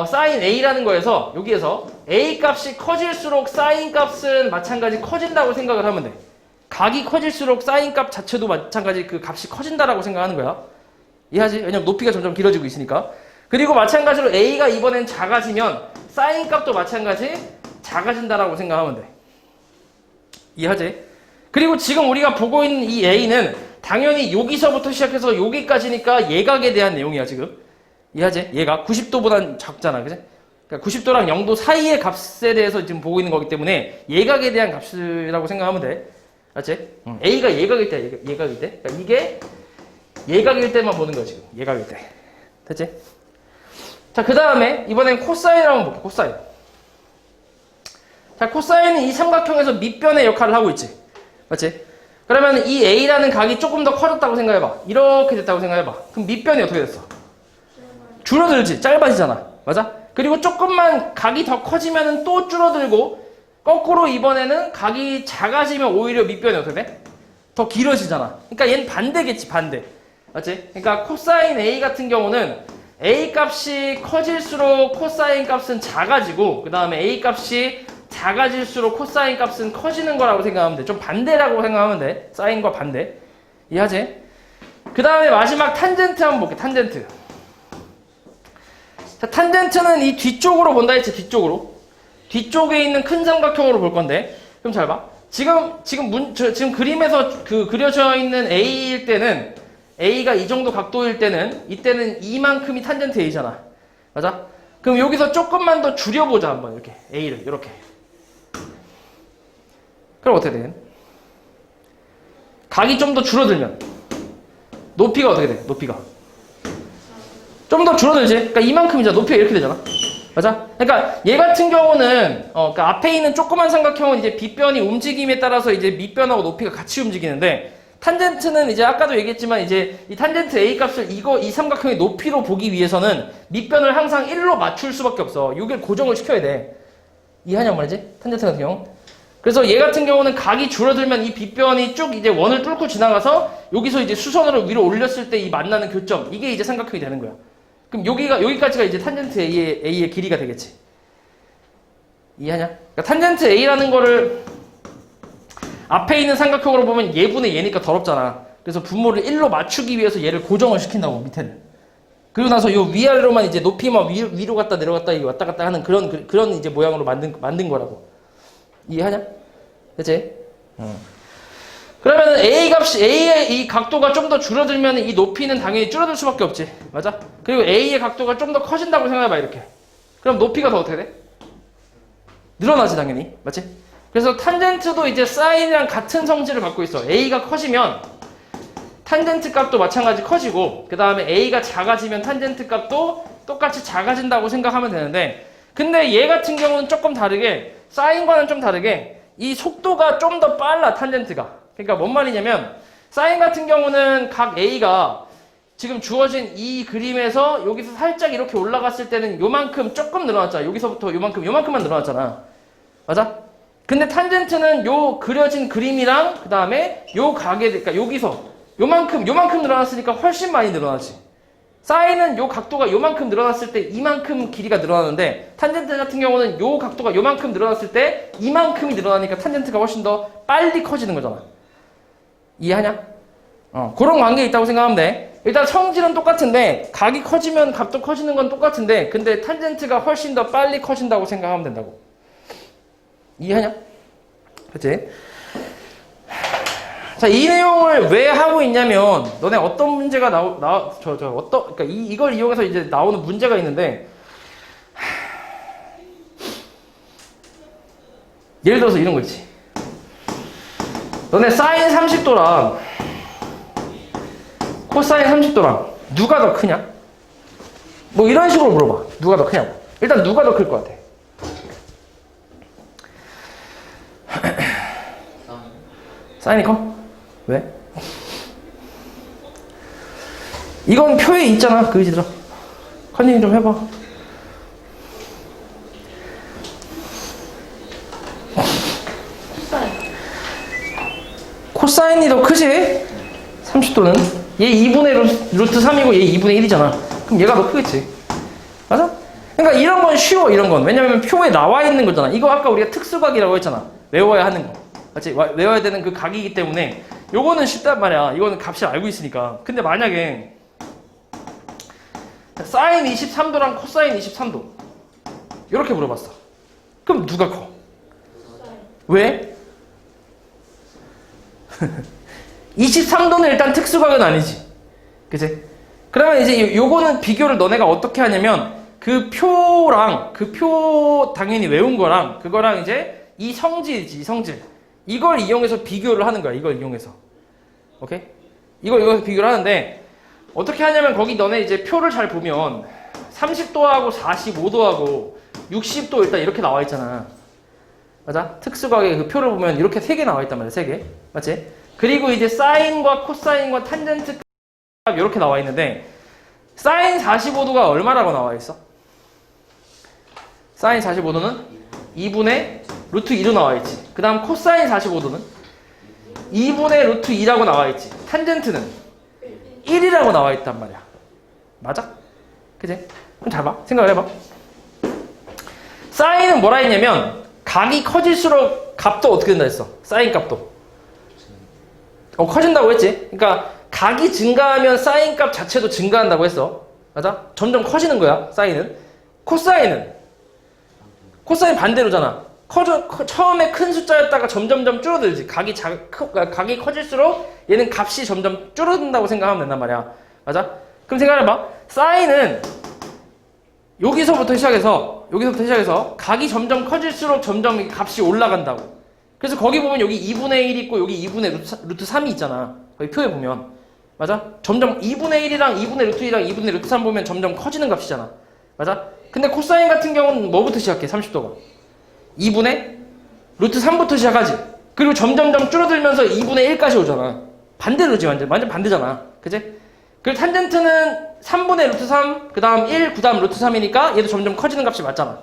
사인 A라는 거에서 여기에서 A 값이 커질수록 사인 값은 마찬가지 커진다고 생각을 하면 돼. 각이 커질수록 사인 값 자체도 마찬가지 그 값이 커진다라고 생각하는 거야. 이해하지? 왜냐면 높이가 점점 길어지고 있으니까. 그리고 마찬가지로 A가 이번엔 작아지면 사인 값도 마찬가지 작아진다라고 생각하면 돼. 이해하지? 그리고 지금 우리가 보고 있는 이 A는 당연히 여기서부터 시작해서 여기까지니까 예각에 대한 내용이야 지금. 이해하지? 얘가 90도보단 작잖아. 그지? 그러니까 90도랑 0도 사이의 값에 대해서 지금 보고 있는 거기 때문에 예각에 대한 값이라고 생각하면 돼. 맞지? A가 예각일 때, 예각일 때. 그러니까 이게 예각일 때만 보는 거야, 지금. 예각일 때. 됐지? 자, 그 다음에 이번엔 코사인을 한번 볼게, 코사인. 자, 코사인은 이 삼각형에서 밑변의 역할을 하고 있지. 맞지? 그러면 이 A라는 각이 조금 더 커졌다고 생각해봐. 이렇게 됐다고 생각해봐. 그럼 밑변이 어떻게 됐어? 줄어들지. 짧아지잖아. 맞아? 그리고 조금만 각이 더 커지면 또 줄어들고 거꾸로 이번에는 각이 작아지면 오히려 밑변이 어떻게 돼? 더 길어지잖아. 그러니까 얘는 반대겠지, 반대. 맞지? 그러니까 코사인 A 같은 경우는 A 값이 커질수록 코사인 값은 작아지고 그 다음에 A 값이 작아질수록 코사인 값은 커지는 거라고 생각하면 돼. 좀 반대라고 생각하면 돼. 사인과 반대. 이해하지? 그 다음에 마지막 탄젠트 한번 볼게. 탄젠트. 자, 탄젠트는 이 뒤쪽으로 본다 했지. 뒤쪽에 있는 큰 삼각형으로 볼 건데. 그럼 잘 봐. 지금 그림에서 그려져 있는 A일 때는 A가 이 정도 각도일 때는 이때는 이만큼이 탄젠트 A잖아. 맞아? 그럼 여기서 조금만 더 줄여보자 한번 이렇게 A를 이렇게. 그럼 어떻게 돼? 각이 좀 더 줄어들면 높이가 어떻게 돼? 높이가 좀 더 줄어들지? 그러니까 이만큼이잖아. 높이가 이렇게 되잖아. 맞아? 그러니까 얘 같은 경우는 그러니까 앞에 있는 조그만 삼각형은 이제 빗변이 움직임에 따라서 이제 밑변하고 높이가 같이 움직이는데 탄젠트는 이제 아까도 얘기했지만 이제 이 탄젠트 A 값을 이 삼각형의 높이로 보기 위해서는 밑변을 항상 1로 맞출 수밖에 없어. 여기를 고정을 시켜야 돼. 이해하냐 말이지? 탄젠트 같은 경우. 그래서 얘 같은 경우는 각이 줄어들면 이 빗변이 쭉 이제 원을 뚫고 지나가서 여기서 이제 수선으로 위로 올렸을 때 이 만나는 교점 이게 이제 삼각형이 되는 거야. 그럼 여기까지가 이제 탄젠트 A의 길이가 되겠지. 이해하냐? 그러니까 탄젠트 A라는 거를 앞에 있는 삼각형으로 보면 얘분의 얘니까 더럽잖아. 그래서 분모를 1로 맞추기 위해서 얘를 고정을 시킨다고 밑에는. 그리고 나서 요 위아래로만 이제 높이만 위로 갔다 내려갔다 왔다 갔다 하는 그런 이제 모양으로 만든 거라고. 이해하냐? 그치? 그러면 A의 이 각도가 좀 더 줄어들면 이 높이는 당연히 줄어들 수밖에 없지. 맞아? 그리고 A의 각도가 좀 더 커진다고 생각해봐, 이렇게. 그럼 높이가 더 어떻게 돼? 늘어나지, 당연히. 맞지? 그래서 탄젠트도 이제 사인이랑 같은 성질을 갖고 있어. A가 커지면 탄젠트 값도 마찬가지 커지고 그 다음에 A가 작아지면 탄젠트 값도 똑같이 작아진다고 생각하면 되는데 근데 얘 같은 경우는 조금 다르게 사인과는 좀 다르게 이 속도가 좀 더 빨라 탄젠트가. 그러니까 뭔 말이냐면 사인 같은 경우는 각 A가 지금 주어진 이 그림에서 여기서 살짝 이렇게 올라갔을 때는 요만큼 조금 늘어났잖아. 여기서부터 요만큼만 늘어났잖아. 맞아? 근데 탄젠트는 요 그려진 그림이랑 그 다음에 요 각에 그러니까 여기서 요만큼 늘어났으니까 훨씬 많이 늘어나지. 사인은 요 각도가 요만큼 늘어났을 때 이만큼 길이가 늘어나는데 탄젠트 같은 경우는 요 각도가 요만큼 늘어났을 때 이만큼이 늘어나니까 탄젠트가 훨씬 더 빨리 커지는 거잖아. 이해하냐? 그런 관계에 있다고 생각하면 돼. 일단 성질은 똑같은데 각이 커지면 값도 커지는 건 똑같은데 근데 탄젠트가 훨씬 더 빨리 커진다고 생각하면 된다고. 이해하냐? 그치? 자, 이 내용을 왜 하고 있냐면, 너네 어떤 문제가 그러니까 이걸 이용해서 이제 나오는 문제가 있는데, 예를 들어서 이런 거 있지. 너네 사인 30도랑 코사인 30도랑 누가 더 크냐? 뭐 이런 식으로 물어봐. 누가 더 크냐고. 일단 누가 더 클 것 같아? 사인이 커? 왜? 이건 표에 있잖아. 그지들아. 컨닝 좀 해봐. 코사인이 더 크지? 30도는 얘 2분의 루트 3이고 얘 2분의 1이잖아. 그럼 얘가 더 크겠지. 맞아? 그러니까 이런 건 쉬워. 이런 건. 왜냐면 표에 나와 있는 거잖아. 이거 아까 우리가 특수각이라고 했잖아. 외워야 하는 거. 맞지? 외워야 되는 그 각이기 때문에 요거는 쉽단 말이야. 이거는 값을 알고 있으니까. 근데 만약에 사인 23도랑 코사인 23도 이렇게 물어봤어. 그럼 누가 커? 왜? 23도는 일단 특수각은 아니지. 그치? 그러면 이제 요거는 비교를 너네가 어떻게 하냐면 그 표 당연히 외운 거랑 그거랑 이제 이 성질이지. 이 성질. 이걸 이용해서 비교를 하는 거야. 이걸 이용해서. 오케이? 이걸 이용해서 비교를 하는데 어떻게 하냐면 거기 너네 이제 표를 잘 보면 30도하고 45도하고 60도 일단 이렇게 나와 있잖아. 맞아? 특수각의 그 표를 보면 이렇게 3개 나와 있단 말이야. 3개. 맞지? 그리고 이제 사인과 코사인과 탄젠트 값 이렇게 나와 있는데 사인 45도가 얼마라고 나와 있어? 사인 45도는 2분의 루트 2로 나와 있지. 그 다음 코사인 45도는 2분의 루트 2라고 나와 있지. 탄젠트는 1이라고 나와 있단 말이야. 맞아? 그치? 그럼 잘 봐. 생각을 해봐. 사인은 뭐라 했냐면 각이 커질수록 값도 어떻게 된다 했어? 사인 값도. 커진다고 했지. 그러니까 각이 증가하면 사인 값 자체도 증가한다고 했어. 맞아? 점점 커지는 거야. 사인은. 코사인 반대로잖아. 처음에 큰 숫자였다가 점점점 줄어들지. 각이 커질수록 얘는 값이 점점 줄어든다고 생각하면 된단 말이야. 맞아? 그럼 생각해봐. 사인은 여기서부터 시작해서 각이 점점 커질수록 점점 값이 올라간다고. 그래서 거기 보면 여기 2분의 1 있고 여기 2분의 루트 3이 있잖아. 거기 표에 보면. 맞아? 점점 2분의 1이랑 2분의 루트 2랑 2분의 루트 3 보면 점점 커지는 값이잖아. 맞아? 근데 코사인 같은 경우는 뭐부터 시작해? 30도가. 2분의 루트 3부터 시작하지. 그리고 점점점 줄어들면서 2분의 1까지 오잖아. 반대로지 완전 반대잖아. 그치? 그리고 탄젠트는 3분의 루트 3, 그 다음 1, 그 다음 루트 3이니까 얘도 점점 커지는 값이 맞잖아.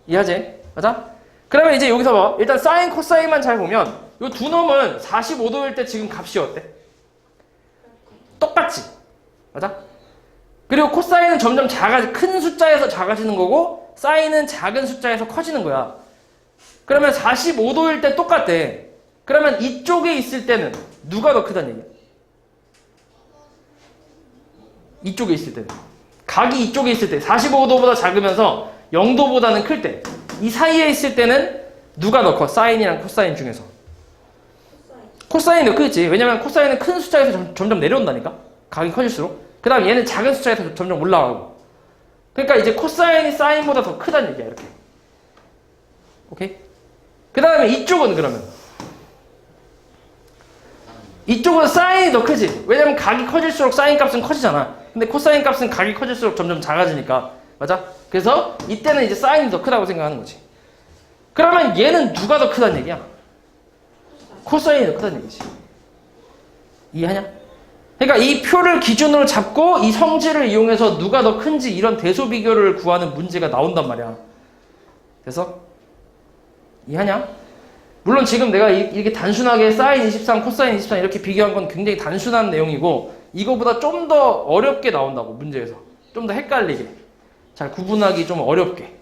이해하지? 맞아? 그러면 이제 여기서 봐. 일단 사인, 코사인만 잘 보면 요 두 놈은 45도일 때 지금 값이 어때? 똑같지? 맞아? 그리고 코사인은 점점 큰 숫자에서 작아지는 거고 사인은 작은 숫자에서 커지는 거야. 그러면 45도일 때 똑같대. 그러면 이쪽에 있을 때는 누가 더 크다는 얘기야? 이쪽에 있을 때는. 각이 이쪽에 있을 때 45도보다 작으면서 0도보다는 클 때. 이 사이에 있을 때는 누가 더 커? 사인이랑 코사인 중에서. 코사인이 더 크겠지. 왜냐면 코사인은 큰 숫자에서 점점 내려온다니까. 각이 커질수록. 그 다음 얘는 작은 숫자에서 점점 올라가고. 그러니까 이제 코사인이 사인보다 더 크다는 얘기야. 이렇게. 오케이? 그 다음에 이쪽은 그러면 이쪽은 사인이 더 크지. 왜냐면 각이 커질수록 사인 값은 커지잖아. 근데 코사인 값은 각이 커질수록 점점 작아지니까. 맞아? 그래서 이때는 이제 사인이 더 크다고 생각하는 거지. 그러면 얘는 누가 더 크다는 얘기야? 코사인이 더 크다는 얘기지. 이해하냐? 그러니까 이 표를 기준으로 잡고 이 성질을 이용해서 누가 더 큰지 이런 대소 비교를 구하는 문제가 나온단 말이야. 그래서 이해하냐? 물론 지금 내가 이렇게 단순하게 사인 23, 코사인 23 이렇게 비교한 건 굉장히 단순한 내용이고 이거보다 좀 더 어렵게 나온다고 문제에서. 좀 더 헷갈리게. 잘 구분하기 좀 어렵게.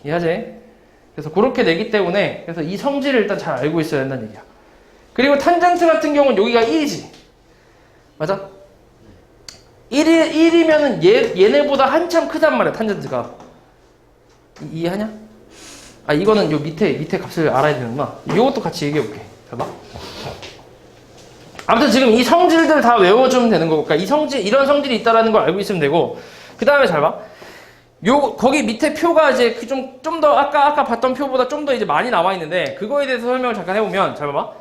이해하지? 그래서 그렇게 내기 때문에 그래서 이 성질을 일단 잘 알고 있어야 된다는 얘기야. 그리고 탄젠트 같은 경우는 여기가 1이지. 맞아? 1이면은 얘네보다 한참 크단 말이야, 탄젠트가. 이해하냐? 아, 이거는 요 밑에 값을 알아야 되는구나. 이것도 같이 얘기해 볼게. 봐봐. 아무튼 지금 이 성질들 다 외워주면 되는 거고, 그러니까 이 성질, 이런 성질이 있다라는 걸 알고 있으면 되고, 그 다음에 잘 봐. 거기 밑에 표가 이제 좀 더 아까 봤던 표보다 좀 더 이제 많이 나와 있는데, 그거에 대해서 설명을 잠깐 해보면, 잘 봐봐.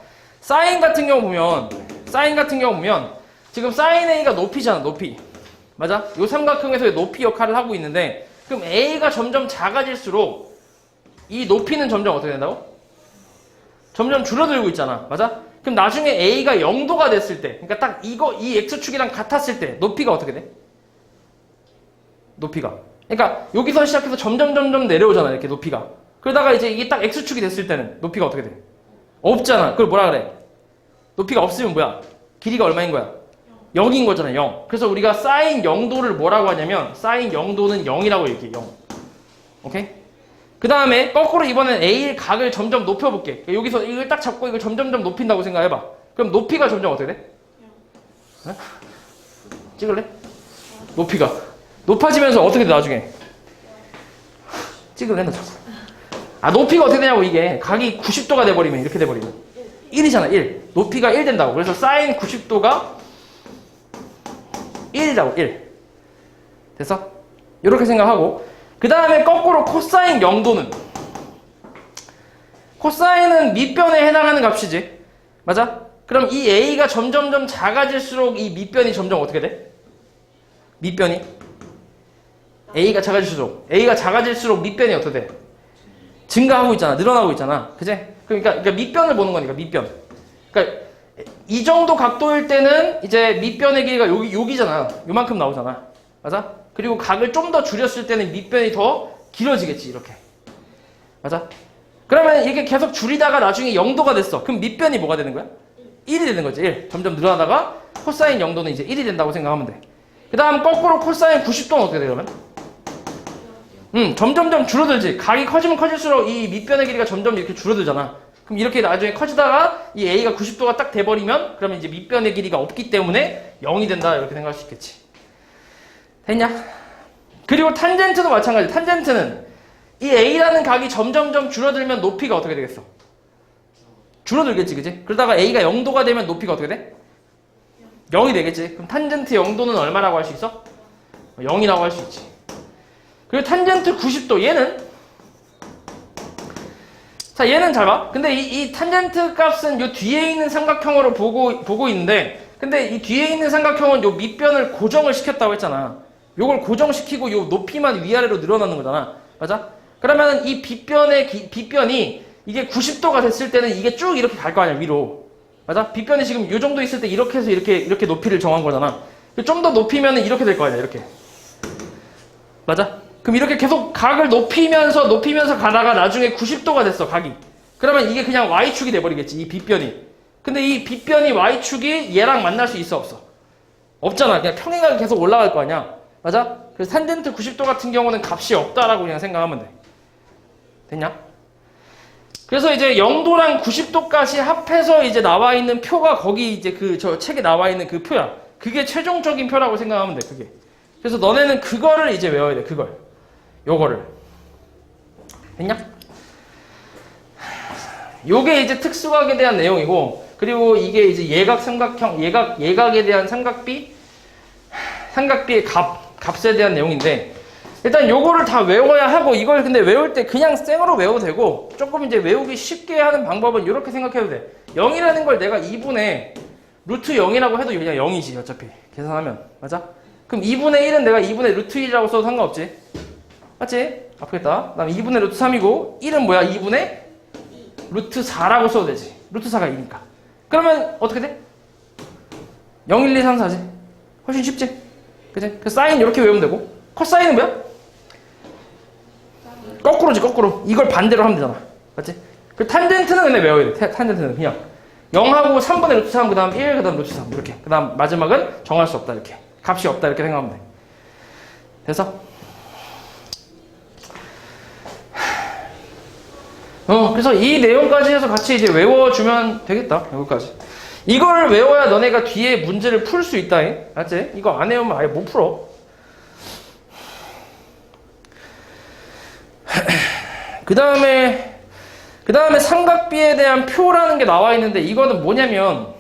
사인 같은 경우 보면, 지금 사인 A가 높이잖아, 높이. 맞아? 요 삼각형에서의 높이 역할을 하고 있는데, 그럼 A가 점점 작아질수록, 이 높이는 점점 어떻게 된다고? 점점 줄어들고 있잖아. 맞아? 그럼 나중에 A가 0도가 됐을 때, 그러니까 딱 이 X축이랑 같았을 때, 높이가 어떻게 돼? 높이가. 그러니까 여기서 시작해서 점점 내려오잖아, 이렇게 높이가. 그러다가 이제 이게 딱 X축이 됐을 때는 높이가 어떻게 돼? 없잖아. 그걸 뭐라 그래? 높이가 없으면 뭐야? 길이가 얼마인 거야? 0인 거잖아, 0. 그래서 우리가 사인 0도를 뭐라고 하냐면, 사인 0도는 0이라고 얘기해, 0. 오케이? 그 다음에 거꾸로 이번엔 A의 각을 점점 높여볼게. 여기서 이걸 딱 잡고 이걸 점점 높인다고 생각해봐. 그럼 높이가 점점 어떻게 돼? 어? 찍을래? 높이가 높아지면서 어떻게 돼 나중에? 찍을래? 아, 높이가 어떻게 되냐고. 이게 각이 90도가 돼버리면 이렇게 돼버리면 1이잖아. 1. 높이가 1 된다고. 그래서 사인 90도가 1이라고. 1. 됐어? 이렇게 생각하고, 그 다음에 거꾸로 코사인 0도는, 코사인은 밑변에 해당하는 값이지. 맞아? 그럼 이 A가 점점 작아질수록 이 밑변이 점점 어떻게 돼? 밑변이 A가 작아질수록 밑변이 어떻게 돼? 증가하고 있잖아. 늘어나고 있잖아. 그치? 그러니까 밑변을 보는 거니까, 밑변. 그러니까 이 정도 각도일 때는 이제 밑변의 길이가 여기잖아. 요만큼 나오잖아. 맞아? 그리고 각을 좀 더 줄였을 때는 밑변이 더 길어지겠지, 이렇게. 맞아? 그러면 이게 계속 줄이다가 나중에 0도가 됐어. 그럼 밑변이 뭐가 되는 거야? 1이 되는 거지, 1. 점점 늘어나다가 코사인 0도는 이제 1이 된다고 생각하면 돼. 그 다음 거꾸로 코사인 90도는 어떻게 돼, 그러면? 점점 줄어들지. 각이 커지면 커질수록 이 밑변의 길이가 점점 이렇게 줄어들잖아. 그럼 이렇게 나중에 커지다가 이 A가 90도가 딱 돼버리면 그러면 이제 밑변의 길이가 없기 때문에 0이 된다, 이렇게 생각할 수 있겠지. 됐냐? 그리고 탄젠트도 마찬가지. 탄젠트는 이 A라는 각이 점점 줄어들면 높이가 어떻게 되겠어? 줄어들겠지, 그지? 그러다가 A가 0도가 되면 높이가 어떻게 돼? 0이 되겠지. 그럼 탄젠트 0도는 얼마라고 할 수 있어? 0이라고 할 수 있지. 그리고 탄젠트 90도, 얘는 잘 봐. 근데 이 탄젠트 값은 요 뒤에 있는 삼각형으로 보고 있는데, 근데 이 뒤에 있는 삼각형은 요 밑변을 고정을 시켰다고 했잖아. 요걸 고정시키고 요 높이만 위아래로 늘어나는 거잖아. 맞아? 그러면 이 빗변이 이게 90도가 됐을 때는 이게 쭉 이렇게 갈 거 아니야, 위로. 맞아? 빗변이 지금 요 정도 있을 때 이렇게 해서 이렇게 높이를 정한 거잖아. 좀 더 높이면 이렇게 될 거 아니야, 이렇게. 맞아? 그럼 이렇게 계속 각을 높이면서 가다가 나중에 90도가 됐어, 각이. 그러면 이게 그냥 Y축이 돼버리겠지, 이 빗변이. 근데 이 빗변이 Y축이 얘랑 만날 수 있어, 없어? 없잖아. 그냥 평행하게 계속 올라갈 거 아니야. 맞아? 그래서 탄젠트 90도 같은 경우는 값이 없다라고 그냥 생각하면 돼. 됐냐? 그래서 이제 0도랑 90도까지 합해서 이제 나와 있는 표가 거기 이제 저 책에 나와 있는 그 표야. 그게 최종적인 표라고 생각하면 돼, 그게. 그래서 너네는 그거를 이제 외워야 돼, 그걸. 요거를. 됐냐? 요게 이제 특수각에 대한 내용이고, 그리고 이게 이제 예각 삼각형, 예각에 대한 삼각비의 값에 대한 내용인데, 일단 요거를 다 외워야 하고, 이걸 근데 외울 때 그냥 생으로 외워도 되고, 조금 이제 외우기 쉽게 하는 방법은 이렇게 생각해도 돼. 0이라는 걸 내가 2분의 루트 0이라고 해도 그냥 0이지 어차피 계산하면. 맞아? 그럼 2분의 1은 내가 2분의 루트 1이라고 써도 상관없지. 맞지? 아프겠다. 그다음 2분의 루트 3이고 1은 뭐야? 2분의 루트 4라고 써도 되지. 루트 4가 2니까. 그러면 어떻게 돼? 0, 1, 2, 3, 4지. 훨씬 쉽지? 그치? 그 사인 이렇게 외우면 되고, 코사인은 뭐야? 거꾸로지, 거꾸로. 이걸 반대로 하면 되잖아. 맞지? 그 탄젠트는 근데 외워야 돼. 탄젠트는 그냥 0하고 3분의 루트 3, 그 다음 1, 그 다음 루트 3 이렇게. 그 다음 마지막은 정할 수 없다 이렇게. 값이 없다 이렇게 생각하면 돼. 됐어? 그래서 이 내용까지 해서 같이 이제 외워주면 되겠다. 여기까지. 이걸 외워야 너네가 뒤에 문제를 풀 수 있다. 알았지? 이거 안 외우면 아예 못 풀어. 그 다음에 삼각비에 대한 표라는 게 나와 있는데, 이거는 뭐냐면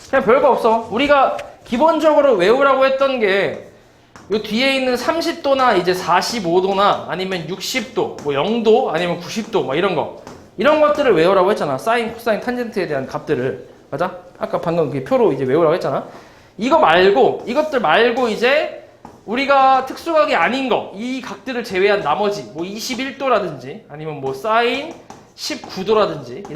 그냥 별거 없어. 우리가 기본적으로 외우라고 했던 게 요 뒤에 있는 30도나 이제 45도나 아니면 60도, 뭐 0도 아니면 90도 뭐 이런 것들을 외우라고 했잖아. 사인, 코사인, 탄젠트에 대한 값들을. 맞아? 아까 방금 그 표로 이제 외우라고 했잖아. 이것들 말고 이제 우리가 특수각이 아닌 거, 이 각들을 제외한 나머지 뭐 21도라든지 아니면 뭐 사인 19도라든지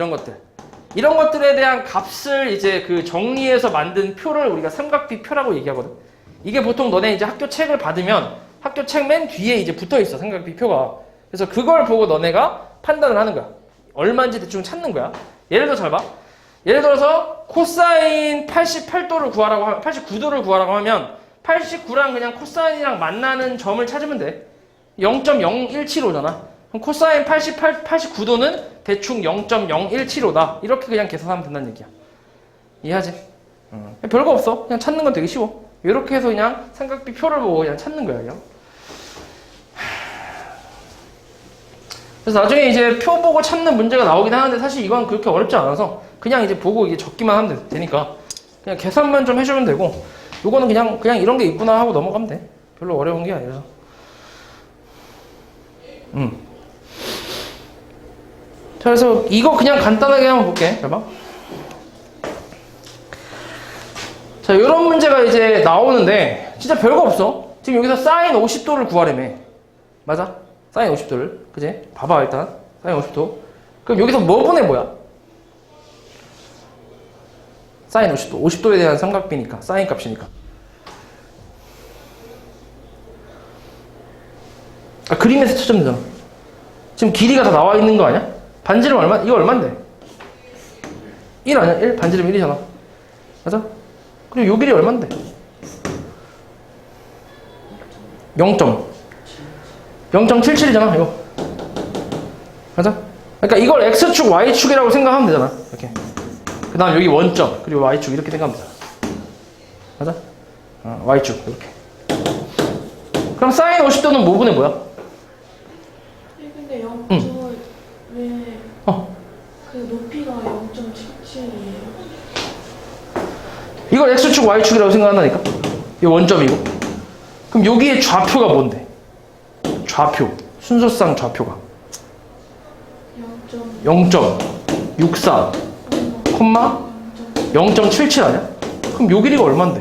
이런 것들에 대한 값을 이제 그 정리해서 만든 표를 우리가 삼각비 표라고 얘기하거든. 이게 보통 너네 이제 학교 책을 받으면 학교 책 맨 뒤에 이제 붙어 있어, 삼각비 표가. 그래서 그걸 보고 너네가 판단을 하는 거야. 얼마인지 대충 찾는 거야. 예를 들어 잘 봐. 예를 들어서 코사인 88도를 구하라고 하면, 89도를 구하라고 하면 89랑 그냥 코사인이랑 만나는 점을 찾으면 돼. 0.0175잖아. 그럼 코사인 89도는 대충 0.0175다. 이렇게 그냥 계산하면 된다는 얘기야. 이해하지? 별거 없어. 그냥 찾는 건 되게 쉬워. 이렇게 해서 그냥 삼각비 표를 보고 그냥 찾는 거야, 그냥. 그래서 나중에 이제 표 보고 찾는 문제가 나오긴 하는데, 사실 이건 그렇게 어렵지 않아서 그냥 이제 보고 이게 적기만 하면 되니까 그냥 계산만 좀 해주면 되고, 요거는 그냥 이런 게 있구나 하고 넘어가면 돼. 별로 어려운 게 아니라서. 자, 그래서 이거 그냥 간단하게 한번 볼게. 잘 봐. 자, 요런 문제가 이제 나오는데 진짜 별거 없어. 지금 여기서 사인 50도를 구하래매. 맞아? 사인 50도를. 그지? 봐봐, 일단. 사인 50도. 그럼 여기서 뭐 분의 뭐야? 사인 50도. 50도에 대한 삼각비니까. 사인 값이니까. 아, 그림에서 찾으면 되잖아. 지금 길이가 다 나와 있는 거 아니야? 반지름 얼마? 이거 얼만데? 1 아니야? 1? 반지름 1이잖아. 맞아? 그리고 요 길이 얼만데? 0.77이잖아, 이거. 맞아? 그러니까 이걸 X축, Y축이라고 생각하면 되잖아. 이렇게. 그 다음 여기 원점, 그리고 Y축 이렇게 생각하면 되잖아. 맞아? Y축, 이렇게. 그럼 사인 50도는 뭐분의 뭐야? 근데 0.5 왜 그 높이가 0.77이에요? 이걸 X축, Y축이라고 생각한다니까? 이 원점이고. 그럼 여기에 좌표가 뭔데? 좌표. 순서상 좌표가. 0.64, 0.77 아니야? 그럼 요 길이가 얼만데?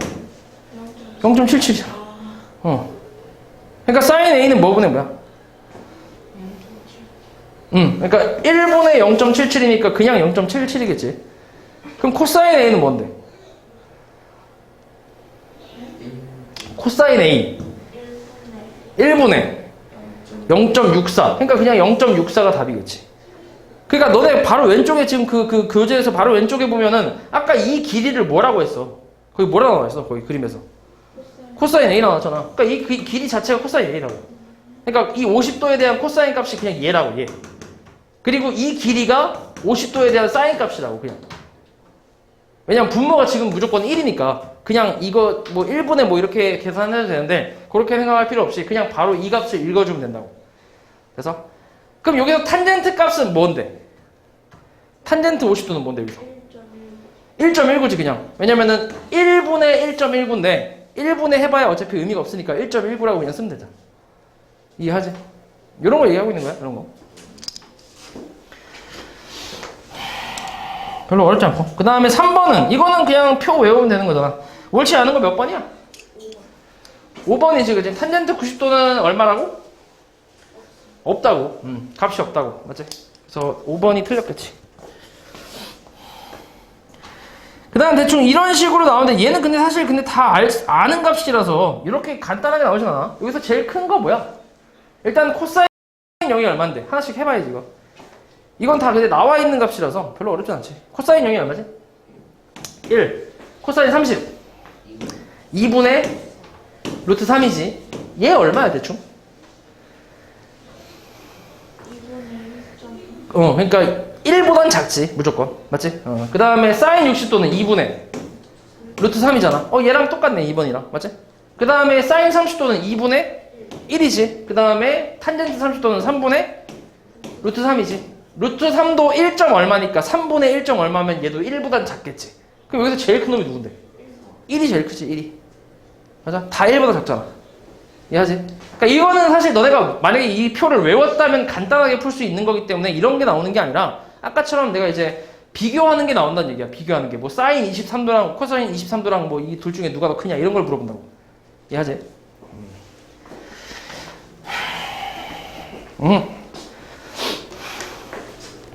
0.77이잖아. 그러니까 사인 A는 뭐분의 뭐야? 그러니까 1분의 0.77이니까 그냥 0.77이겠지. 그럼 코사인 A는 뭔데? 코사인 A 1분의 0.64. 그러니까 그냥 0.64가 답이겠지. 그러니까 너네 바로 왼쪽에 지금 그 교재에서 바로 왼쪽에 보면은 아까 이 길이를 뭐라고 했어? 거기 뭐라고 나와 있어? 거기 그림에서 코사인 A 나왔잖아. 그러니까 이 길이 자체가 코사인 A라고. 그러니까 이 50도에 대한 코사인 값이 그냥 얘라고, 얘. 그리고 이 길이가 50도에 대한 사인 값이라고, 그냥. 왜냐면 분모가 지금 무조건 1이니까 그냥 이거 뭐 1분의 뭐 이렇게 계산해도 되는데, 그렇게 생각할 필요 없이 그냥 바로 이 값을 읽어주면 된다고. 그래서 그럼 여기서 탄젠트 값은 뭔데? 탄젠트 50도는 뭔데 여기서? 1.19지 그냥. 왜냐면은 1분의 1.19인데 1분의 해봐야 어차피 의미가 없으니까 1.19라고 그냥 쓰면 되잖아. 이해하지? 이런 거 얘기하고 있는 거야. 이런 거. 별로 어렵지 않고. 그 다음에 3번은 이거는 그냥 표 외우면 되는 거잖아. 옳지 않은 거 몇 번이야? 5번이지, 그지? 탄젠트 90도는 얼마라고? 없다고. 값이 없다고. 맞지? 그래서 5번이 틀렸겠지. 그 다음 대충 이런 식으로 나오는데 얘는 근데 사실 다 아는 값이라서 이렇게 간단하게 나오진 않아. 여기서 제일 큰 거 뭐야? 일단 코사인 0이 얼만데? 하나씩 해봐야지, 이거. 이건 다 근데 나와 있는 값이라서 별로 어렵지 않지. 코사인 0이 얼마지? 1. 코사인 30. 2분의 루트 3이지. 얘 얼마야, 대충? 2분의 1점. 그러니까 1보단 작지, 무조건. 맞지? 그 다음에 사인 60도는 2분의 루트 3이잖아. 얘랑 똑같네, 2번이랑. 맞지? 그 다음에 사인 30도는 2분의 1이지. 그 다음에 탄젠트 30도는 3분의 루트 3이지. 루트 3도 1점 얼마니까 3분의 1점 얼마면 얘도 1보단 작겠지. 그럼 여기서 제일 큰 놈이 누군데? 1이 제일 크지, 1이. 맞아? 다 1보다 작잖아. 이해하지? 그러니까 이거는 사실 너네가 만약에 이 표를 외웠다면 간단하게 풀 수 있는 거기 때문에 이런 게 나오는 게 아니라 아까처럼 내가 이제 비교하는 게 나온다는 얘기야. 비교하는 게. 뭐 사인 23도랑 코사인 23도랑 뭐 이 둘 중에 누가 더 크냐 이런 걸 물어본다고. 이해하지?